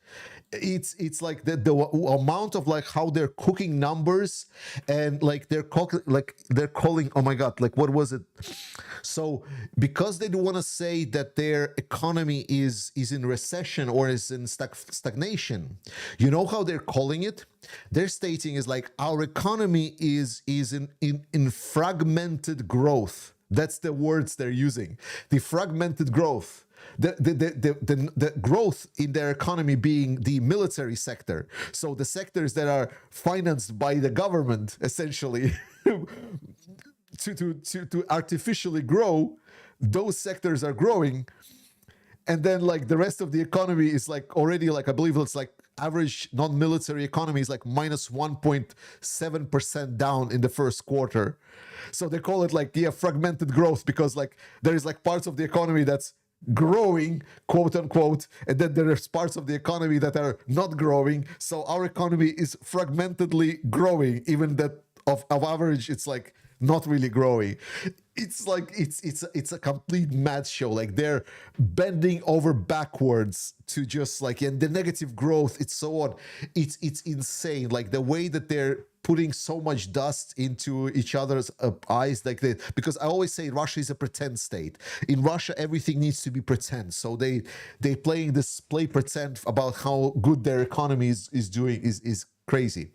Speaker 1: It's like the amount of like how they're cooking numbers, and like they're calling, oh my god, like what was it? So because they don't want to say that their economy is in recession or is in stagnation, you know how they're calling it? They're stating is like our economy is in fragmented growth. That's the words they're using. The fragmented growth. The growth in their economy being the military sector. So the sectors that are financed by the government, essentially, to artificially grow, those sectors are growing. And then like the rest of the economy is like already like, I believe it's like average non-military economy is like minus 1.7% down in the first quarter. So they call it like, yeah, fragmented growth, because like there is like parts of the economy that's growing, quote unquote, and then there's parts of the economy that are not growing. So our economy is fragmentedly growing, even that of average it's like not really growing. It's like it's a complete mad show. Like they're bending over backwards to just like, and the negative growth, it's so on. It's insane. Like the way that they're putting so much dust into each other's eyes, like that. Because I always say Russia is a pretend state. In Russia, everything needs to be pretend. So they playing this play pretend about how good their economy is doing is crazy.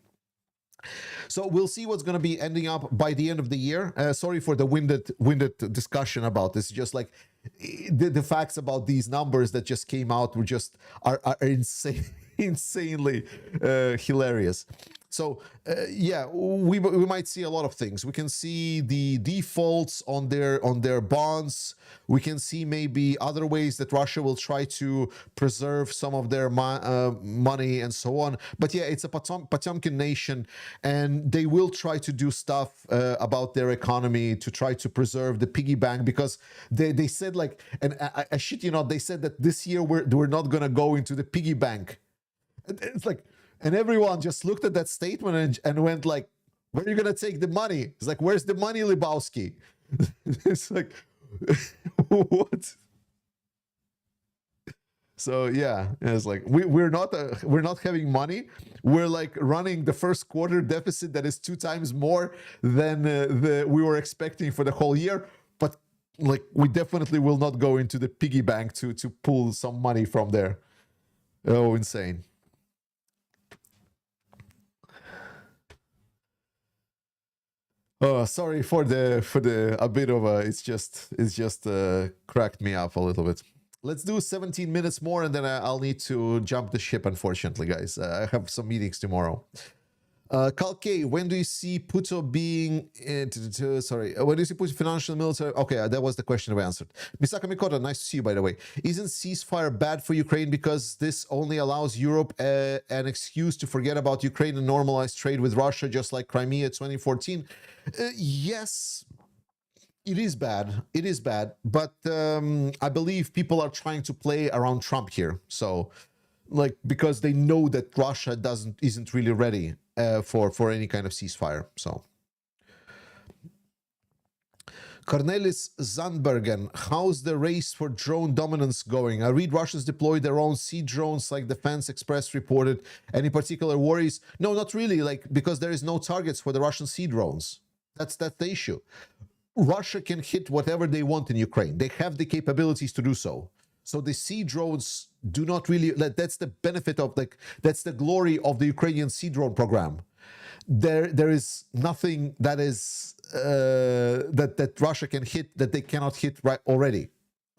Speaker 1: So we'll see what's going to be ending up by the end of the year. Sorry for the winded discussion about this. Just like the facts about these numbers that just came out were just are insane, insanely hilarious. So yeah, we might see a lot of things. We can see the defaults on their bonds. We can see maybe other ways that Russia will try to preserve some of their money and so on. But yeah, it's a Potemkin nation, and they will try to do stuff about their economy to try to preserve the piggy bank, because they said like, and I shit you not, they said that this year we're not gonna go into the piggy bank. It's like, and everyone just looked at that statement and went like, where are you going to take the money? It's like, where's the money, Lebowski? It's like, what? So yeah, it's like, we're not having money. We're like running the first quarter deficit that is 2 times more than we were expecting for the whole year. But like, we definitely will not go into the piggy bank to pull some money from there. Oh, insane. Oh, sorry for the a bit of a, it's just cracked me up a little bit. Let's do 17 minutes more, and then I'll need to jump the ship, unfortunately, guys. I have some meetings tomorrow. Kalke, when do you see Puto being... when do you see Putin financial military... Okay, that was the question we answered. Misaka Mikoto, nice to see you, by the way. Isn't ceasefire bad for Ukraine because this only allows Europe an excuse to forget about Ukraine and normalize trade with Russia, just like Crimea 2014? Yes, it is bad. It is bad. But I believe people are trying to play around Trump here. So, like, because they know that Russia isn't really ready for any kind of ceasefire. So, Cornelis Zandbergen, how's the race for drone dominance going? I read Russians deployed their own sea drones, like Defense Express reported. Any particular worries? No, not really. Like, because there is no targets for the Russian sea drones. That's the issue. Russia can hit whatever they want in Ukraine. They have the capabilities to do so. So the sea drones do not really, that's the benefit of, like, that's the glory of the Ukrainian sea drone program. There is nothing that is that Russia can hit that they cannot hit right already.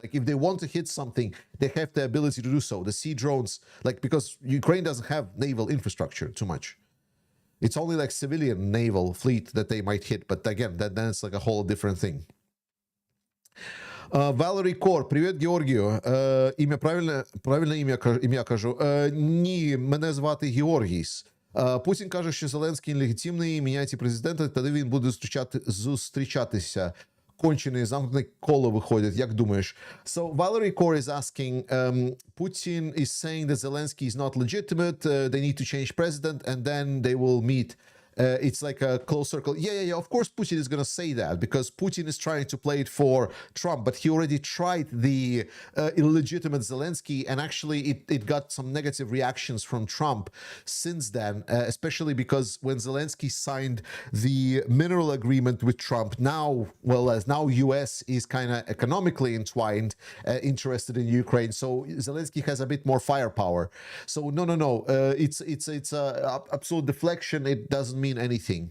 Speaker 1: Like, if they want to hit something, they have the ability to do so. The sea drones, like, because Ukraine doesn't have naval infrastructure too much. It's only like civilian naval fleet that they might hit, but again, then it's like a whole different thing. Valerie Kor, привет, Георгію. Ім'я правильне ім'я кажу. Ні, мене звати Георгійс. Путін каже, що Зеленський нелегітимний, міняйте президента, тоді він буде зустрічатися. конченые, замкнутые коло выходят, як думаешь? So Valerie Core is asking, Putin is saying that Zelensky is not legitimate, they need to change president, and then they will meet. It's like a close circle. Yeah. Of course, Putin is going to say that because Putin is trying to play it for Trump, but he already tried the illegitimate Zelensky, and actually it got some negative reactions from Trump since then, especially because when Zelensky signed the mineral agreement with Trump, now US is kind of economically entwined, interested in Ukraine, so Zelensky has a bit more firepower. So no, it's absolute deflection. It doesn't mean anything.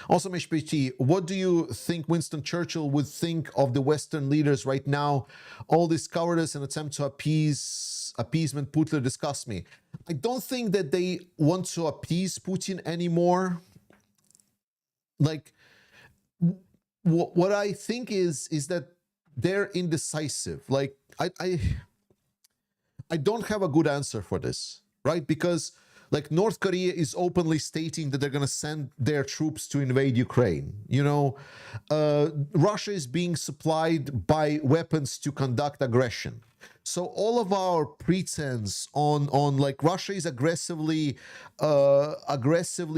Speaker 1: Also, HPT, what do you think Winston Churchill would think of the Western leaders right now? All this cowardice and attempt to appeasement Putin disgust me. I don't think that they want to appease Putin anymore. Like, what I think is that they're indecisive. Like, I don't have a good answer for this, right? Because like North Korea is openly stating that they're going to send their troops to invade Ukraine. You know, Russia is being supplied by weapons to conduct aggression. So all of our pretense on like Russia is aggressively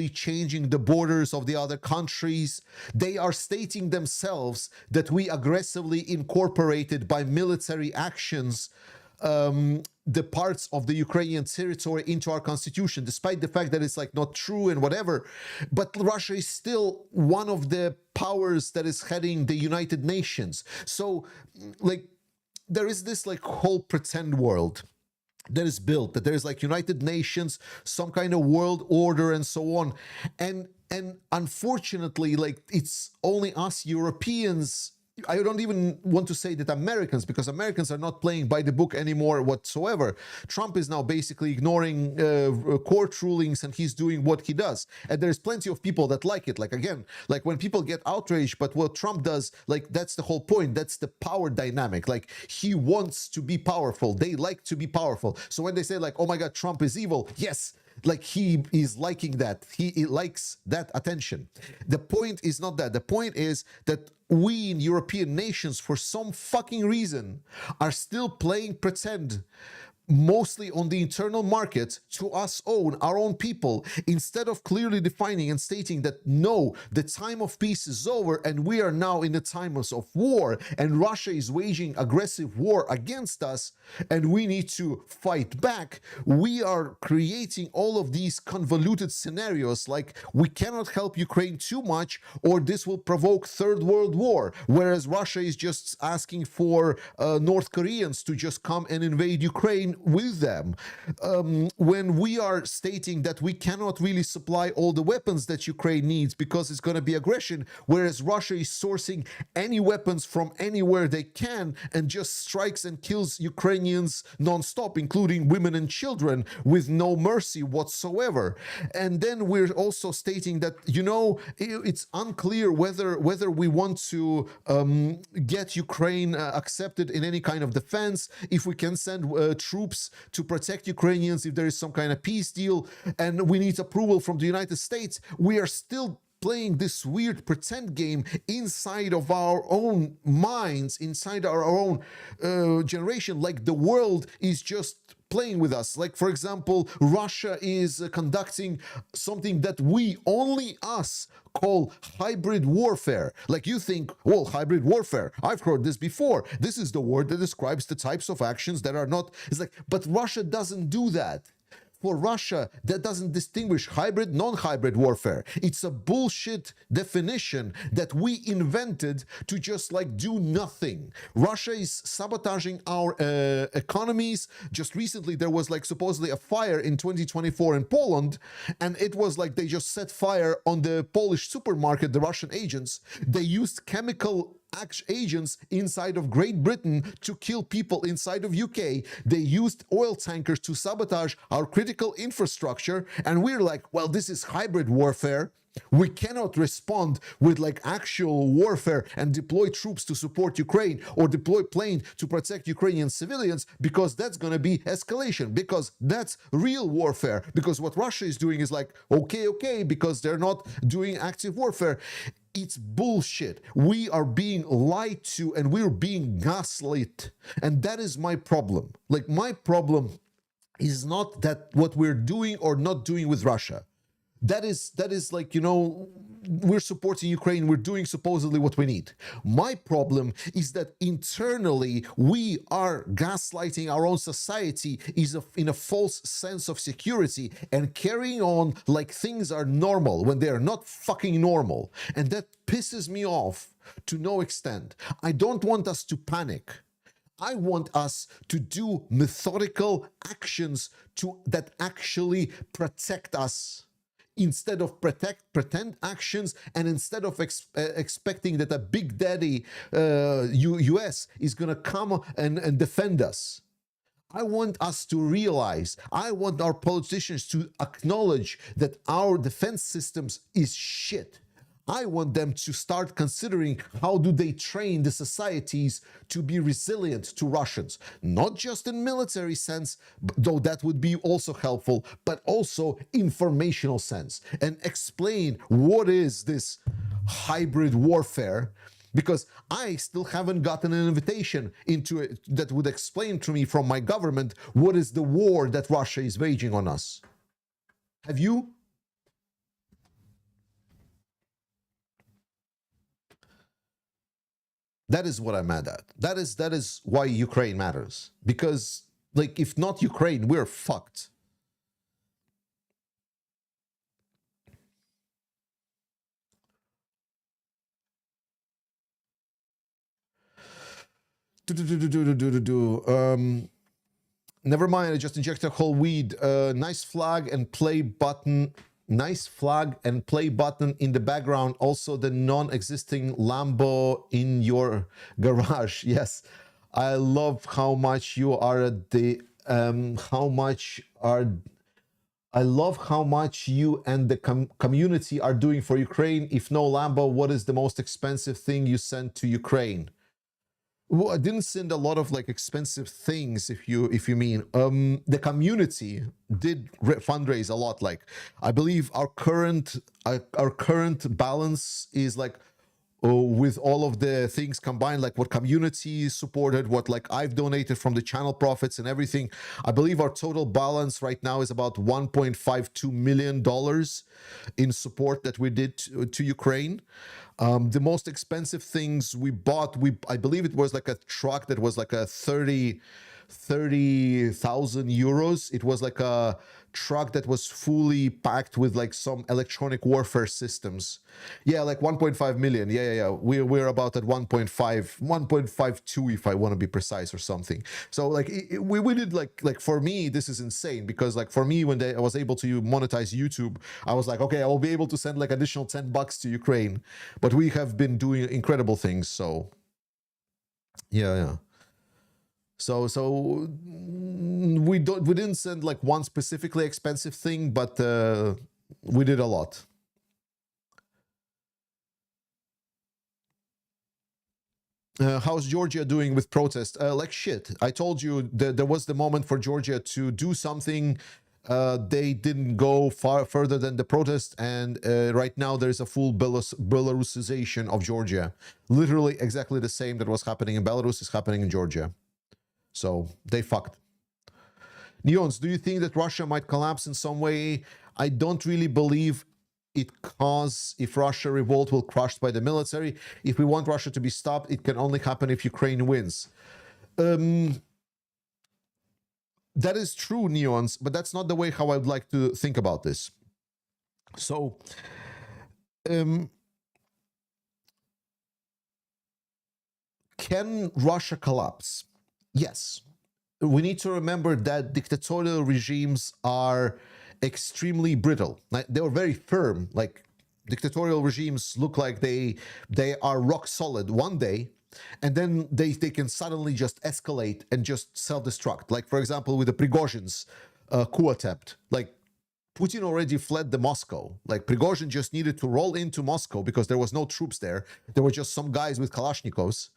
Speaker 1: changing the borders of the other countries. They are stating themselves that we aggressively incorporated by military actions the parts of the Ukrainian territory into our constitution, despite the fact that it's like not true and whatever. But Russia is still one of the powers that is heading the United Nations. So like there is this like whole pretend world that is built, that there is like United Nations, some kind of world order and so on. And unfortunately, like it's only us Europeans. I don't even want to say that Americans, because Americans are not playing by the book anymore whatsoever. Trump is now basically ignoring court rulings, and he's doing what he does. And there's plenty of people that like it. Like, again, like when people get outraged, but what Trump does, like that's the whole point. That's the power dynamic. Like he wants to be powerful. They like to be powerful. So when they say like, oh my God, Trump is evil. Yes, like he is liking that. He likes that attention. The point is not that. The point is that we in European nations, for some fucking reason, are still playing pretend, mostly on the internal market, to us own our own people, instead of clearly defining and stating that no, the time of peace is over and we are now in the times of war, and Russia is waging aggressive war against us and we need to fight back. We are creating all of these convoluted scenarios, like we cannot help Ukraine too much or this will provoke third world war, whereas Russia is just asking for North Koreans to just come and invade Ukraine with them. When we are stating that we cannot really supply all the weapons that Ukraine needs because it's going to be aggression, whereas Russia is sourcing any weapons from anywhere they can and just strikes and kills Ukrainians non-stop, including women and children, with no mercy whatsoever. And then we're also stating that, you know, it's unclear whether we want to get Ukraine accepted in any kind of defense, if we can send troops to protect Ukrainians if there is some kind of peace deal, and we need approval from the United States. We are still playing this weird pretend game inside of our own minds, inside our own generation, like the world is just playing with us. Like, for example, Russia is conducting something that we, only us, call hybrid warfare. Like you think, well, hybrid warfare, I've heard this before. This is the word that describes the types of actions that are not, it's like, but Russia doesn't do that. For Russia, that doesn't distinguish hybrid, non-hybrid warfare. It's a bullshit definition that we invented to just like do nothing. Russia is sabotaging our economies. Just recently, there was like supposedly a fire in 2024 in Poland, and it was like they just set fire on the Polish supermarket, the Russian agents. They used chemical agents inside of Great Britain to kill people inside of UK. They used oil tankers to sabotage our critical infrastructure, and we're like, well, this is hybrid warfare. We cannot respond with like actual warfare and deploy troops to support Ukraine or deploy planes to protect Ukrainian civilians, because that's going to be escalation, because that's real warfare. Because what Russia is doing is like, okay, because they're not doing active warfare. It's bullshit. We are being lied to and we're being gaslit. And that is my problem. Like, my problem is not that what we're doing or not doing with Russia. That is like, we're supporting Ukraine, we're doing supposedly what we need. My problem is that internally we are gaslighting our own society in a false sense of security and carrying on like things are normal when they are not fucking normal. And that pisses me off to no extent. I don't want us to panic. I want us to do methodical actions that actually protect us, instead of pretend actions, and instead of expecting that a big daddy US is going to come and defend us. I want us to realize, I want our politicians to acknowledge that our defense systems is shit. I want them to start considering how do they train the societies to be resilient to Russians, not just in military sense, though that would be also helpful, but also informational sense, and explain what is this hybrid warfare, because I still haven't gotten an invitation into it that would explain to me from my government what is the war that Russia is waging on us. Have you? That is what I'm mad at. That is why Ukraine matters. Because, like, if not Ukraine, we're fucked. Never mind, I just injected a whole weed. Nice flag and play button. Nice flag and play button in the background. Also the non-existing Lambo in your garage. Yes, I love how much you are at the I love how much you and the community are doing for Ukraine. If no Lambo, what is the most expensive thing you sent to Ukraine? Well, I didn't send a lot of like expensive things, if you mean. The community did fundraise a lot. Like, I believe our current balance is like, with all of the things combined, like what community supported, what like I've donated from the channel profits and everything, I believe our total balance right now is about $1.52 million in support that we did to Ukraine. The most expensive things we bought, I believe it was like a truck that was like a 30,000 euros. It was like a truck that was fully packed with like some electronic warfare systems. Yeah, like 1.5 million. Yeah. We're about at 1.52 if I want to be precise or something. So like we did like for me this is insane, because like for me when I was able to monetize YouTube, I was like, okay, I will be able to send like additional $10 to Ukraine. But we have been doing incredible things. So yeah. So we didn't send like one specifically expensive thing, but we did a lot. How's Georgia doing with protest? Like shit. I told you that there was the moment for Georgia to do something. They didn't go far further than the protest, and right now there's a full Belarusization of Georgia. Literally exactly the same that was happening in Belarus is happening in Georgia. So they fucked. Neons, do you think that Russia might collapse in some way? I don't really believe it, cause if Russia revolt will crushed by the military. If we want Russia to be stopped, it can only happen if Ukraine wins. That is true, Neons, but that's not the way how I would like to think about this. So, can Russia collapse? Yes. We need to remember that dictatorial regimes are extremely brittle. Like, they are very firm. Like, dictatorial regimes look like they are rock solid one day, and then they can suddenly just escalate and just self-destruct. Like, for example, with the Prigozhin's coup attempt. Like, Putin already fled the Moscow. Like Prigozhin just needed to roll into Moscow because there was no troops there. There were just some guys with Kalashnikovs,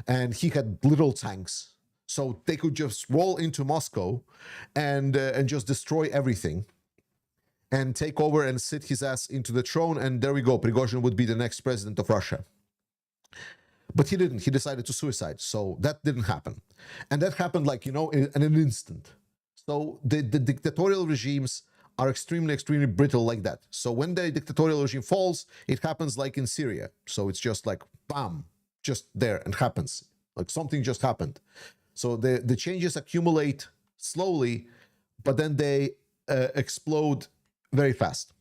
Speaker 1: and he had little tanks, so they could just roll into Moscow and just destroy everything and take over and sit his ass into the throne. And there we go. Prigozhin would be the next president of Russia. But he didn't. He decided to suicide. So that didn't happen. And that happened like, in an instant. So the dictatorial regimes are extremely, extremely brittle like that. So when the dictatorial regime falls, it happens like in Syria. So it's just like, bam, just there and happens. Like something just happened. So the changes accumulate slowly, but then they explode very fast.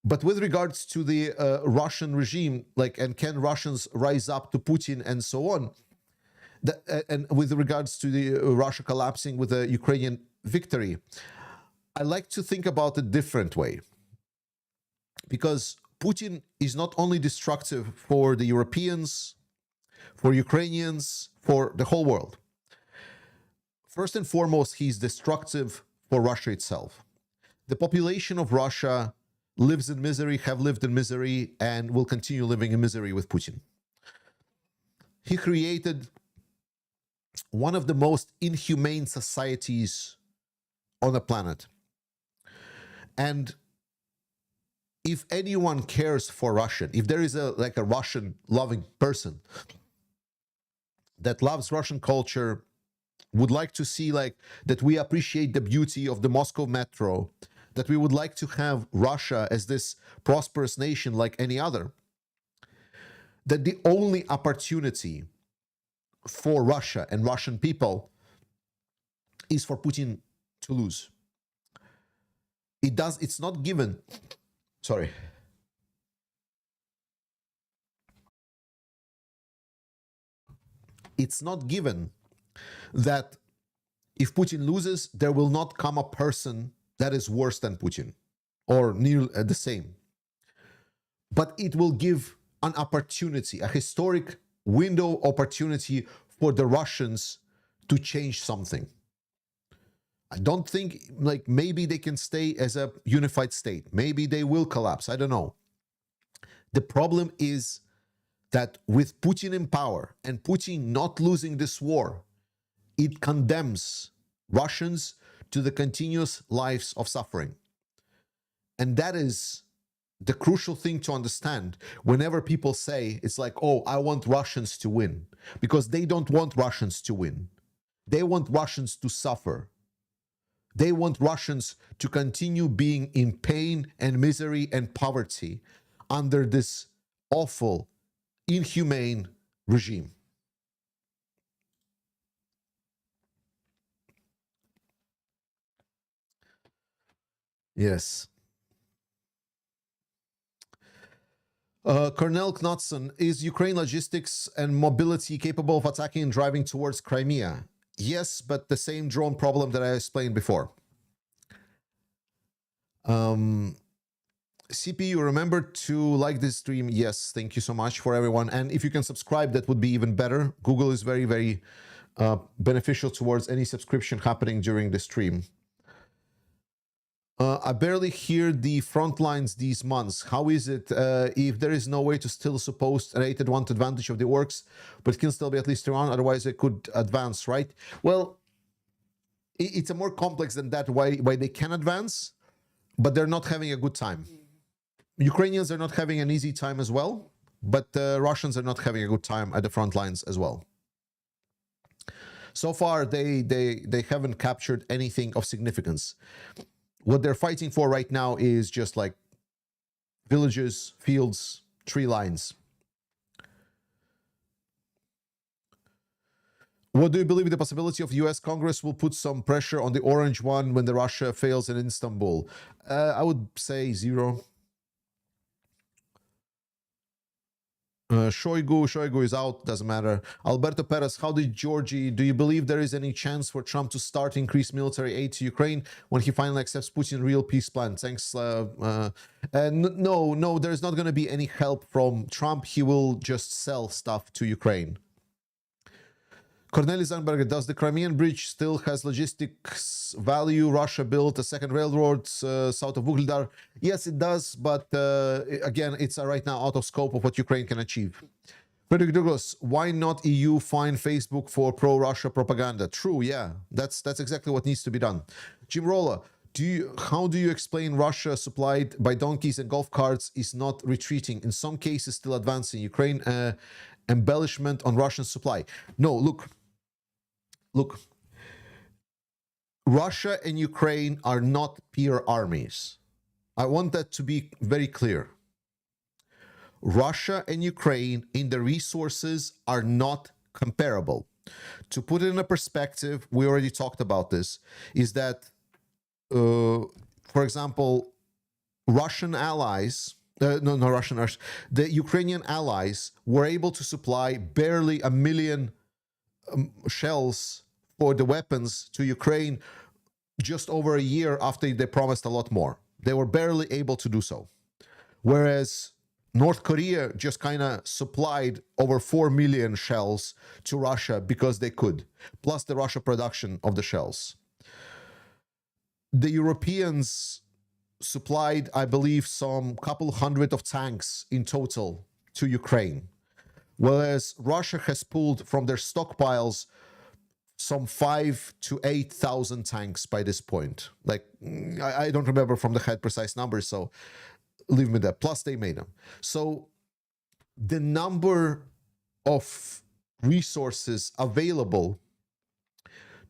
Speaker 1: But with regards to the Russian regime, and can Russians rise up to Putin and so on, and with regards to the Russia collapsing with a Ukrainian victory, I like to think about a different way. Because Putin is not only destructive for the Europeans, for Ukrainians, for the whole world. First and foremost, he's destructive for Russia itself. The population of Russia lives in misery, have lived in misery, and will continue living in misery with Putin. He created one of the most inhumane societies on the planet. And if anyone cares for Russian, if there is a Russian loving person that loves Russian culture, would like to see that we appreciate the beauty of the Moscow metro, that we would like to have Russia as this prosperous nation like any other, that the only opportunity for Russia and Russian people is for Putin to lose. It's not given. Sorry. It's not given that if Putin loses, there will not come a person that is worse than Putin or near the same. But it will give an opportunity, a historic window opportunity for the Russians to change something. I don't think maybe they can stay as a unified state. Maybe they will collapse. I don't know. The problem is that with Putin in power and Putin not losing this war, it condemns Russians to the continuous lives of suffering. And that is the crucial thing to understand whenever people say it's like, oh, I want Russians to win, because they don't want Russians to win. They want Russians to suffer. They want Russians to continue being in pain and misery and poverty under this awful, inhumane regime. Yes. Colonel Knudsen, is Ukraine logistics and mobility capable of attacking and driving towards Crimea? Yes, but the same drone problem that I explained before. CPU, remember to like this stream. Yes, thank you so much for everyone. And if you can subscribe, that would be even better. Google is very, very beneficial towards any subscription happening during the stream. I barely hear the front lines these months. How is it if there is no way to still suppose rated want advantage of the orcs, but it can still be at least around, otherwise it could advance, right? Well, it's a more complex than that, why they can advance, but they're not having a good time. Ukrainians are not having an easy time as well, but Russians are not having a good time at the front lines as well. So far, they haven't captured anything of significance. What they're fighting for right now is just like villages, fields, tree lines. What do you believe the possibility of US Congress will put some pressure on the orange one when the Russia fails in Istanbul? I would say zero. Shoigu is out, doesn't matter. Alberto Perez, how did Georgie, do you believe there is any chance for Trump to start increase military aid to Ukraine when he finally accepts Putin's real peace plan? Thanks. No, there's not going to be any help from Trump. He will just sell stuff to Ukraine. Cornelis Zandberger, does the Crimean Bridge still has logistics value? Russia built a second railroad south of Vuhledar. Yes, it does, but again, it's right now out of scope of what Ukraine can achieve. Frederick Douglas, why not EU fine Facebook for pro-Russia propaganda? True, yeah, that's exactly what needs to be done. Jim Rolla, how do you explain Russia supplied by donkeys and golf carts is not retreating, in some cases still advancing? Ukraine embellishment on Russian supply. No, look, Russia and Ukraine are not peer armies. I want that to be very clear. Russia and Ukraine in the resources are not comparable. To put it in a perspective, we already talked about this, is that, for example, Russian allies, the Ukrainian allies were able to supply barely 1 million shells for the weapons to Ukraine just over a year after they promised a lot more. They were barely able to do so. Whereas North Korea just kind of supplied over 4 million shells to Russia because they could, plus the Russia production of the shells. The Europeans supplied, I believe, some couple hundred of tanks in total to Ukraine, whereas Russia has pulled from their stockpiles some 5,000 to 8,000 tanks by this point. Like, I don't remember from the head precise numbers, so leave me that. Plus, they made them. So the number of resources available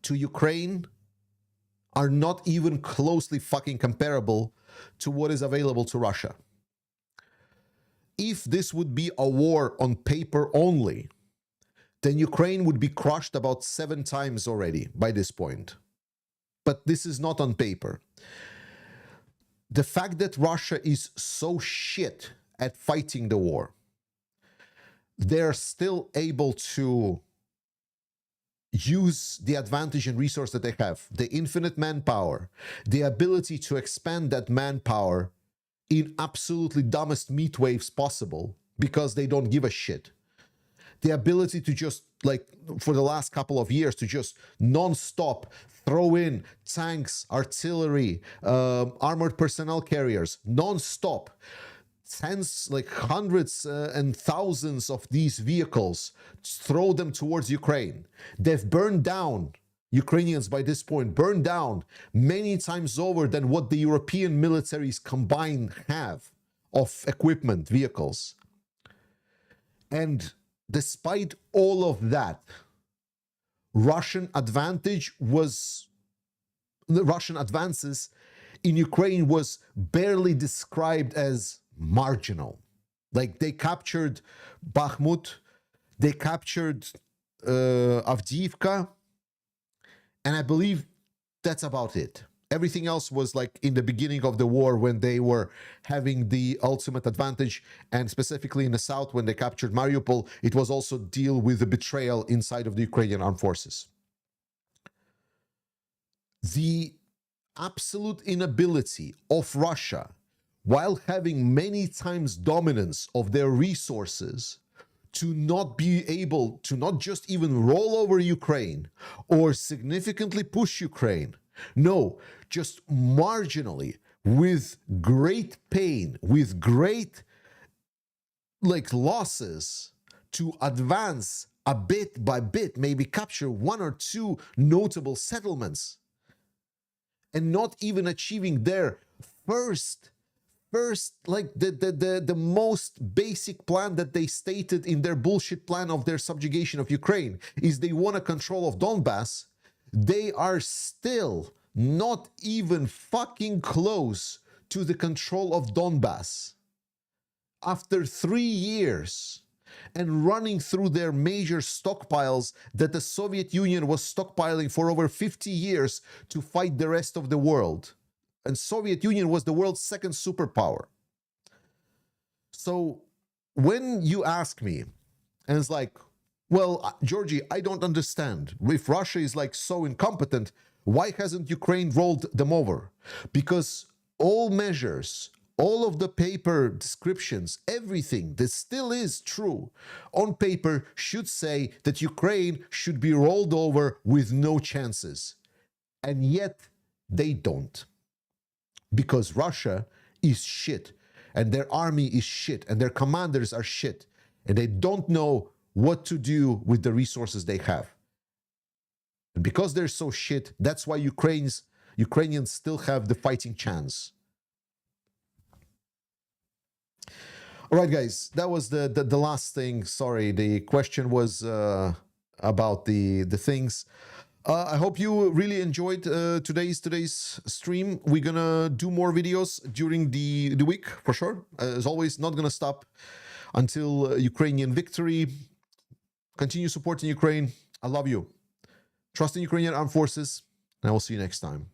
Speaker 1: to Ukraine are not even closely fucking comparable to what is available to Russia. If this would be a war on paper only, then Ukraine would be crushed about 7 times already by this point. But this is not on paper. The fact that Russia is so shit at fighting the war, they're still able to use the advantage and resource that they have, the infinite manpower, the ability to expand that manpower in absolutely dumbest meat waves possible because they don't give a shit. The ability to just, like, for the last couple of years, to just non-stop throw in tanks, artillery, armored personnel carriers, non-stop. Tens, like hundreds and thousands of these vehicles, throw them towards Ukraine. They've burned down, Ukrainians by this point, burned down many times over than what the European militaries combined have of equipment, vehicles. And despite all of that, the Russian advances in Ukraine was barely described as marginal. Like, they captured Bakhmut, they captured Avdiivka, and I believe that's about it. Everything else was like in the beginning of the war when they were having the ultimate advantage, and specifically in the south when they captured Mariupol, it was also deal with the betrayal inside of the Ukrainian armed forces. The absolute inability of Russia, while having many times dominance of their resources, to not be able to not just even roll over Ukraine or significantly push Ukraine, no, just marginally, with great pain, with great losses, to advance a bit by bit, maybe capture 1 or 2 notable settlements, and not even achieving their first like the most basic plan that they stated in their bullshit plan of their subjugation of Ukraine is they want a control of Donbass. They are still not even fucking close to the control of Donbass. After 3 years and running through their major stockpiles that the Soviet Union was stockpiling for over 50 years to fight the rest of the world. And Soviet Union was the world's second superpower. So when you ask me, and it's like, well, Georgie, I don't understand. If Russia is like so incompetent, why hasn't Ukraine rolled them over? Because all measures, All of the paper descriptions, everything that still is true on paper should say that Ukraine should be rolled over with no chances. And yet they don't. Because Russia is shit, and their army is shit, and their commanders are shit, and they don't know what to do with the resources they have. And because they're so shit, that's why Ukrainians still have the fighting chance. All right, guys, that was the last thing. Sorry, the question was about the things. I hope you really enjoyed today's stream. We're gonna do more videos during the week for sure. As always, not gonna stop until Ukrainian victory. Continue supporting Ukraine. I love you. Trust in Ukrainian armed forces, and I will see you next time.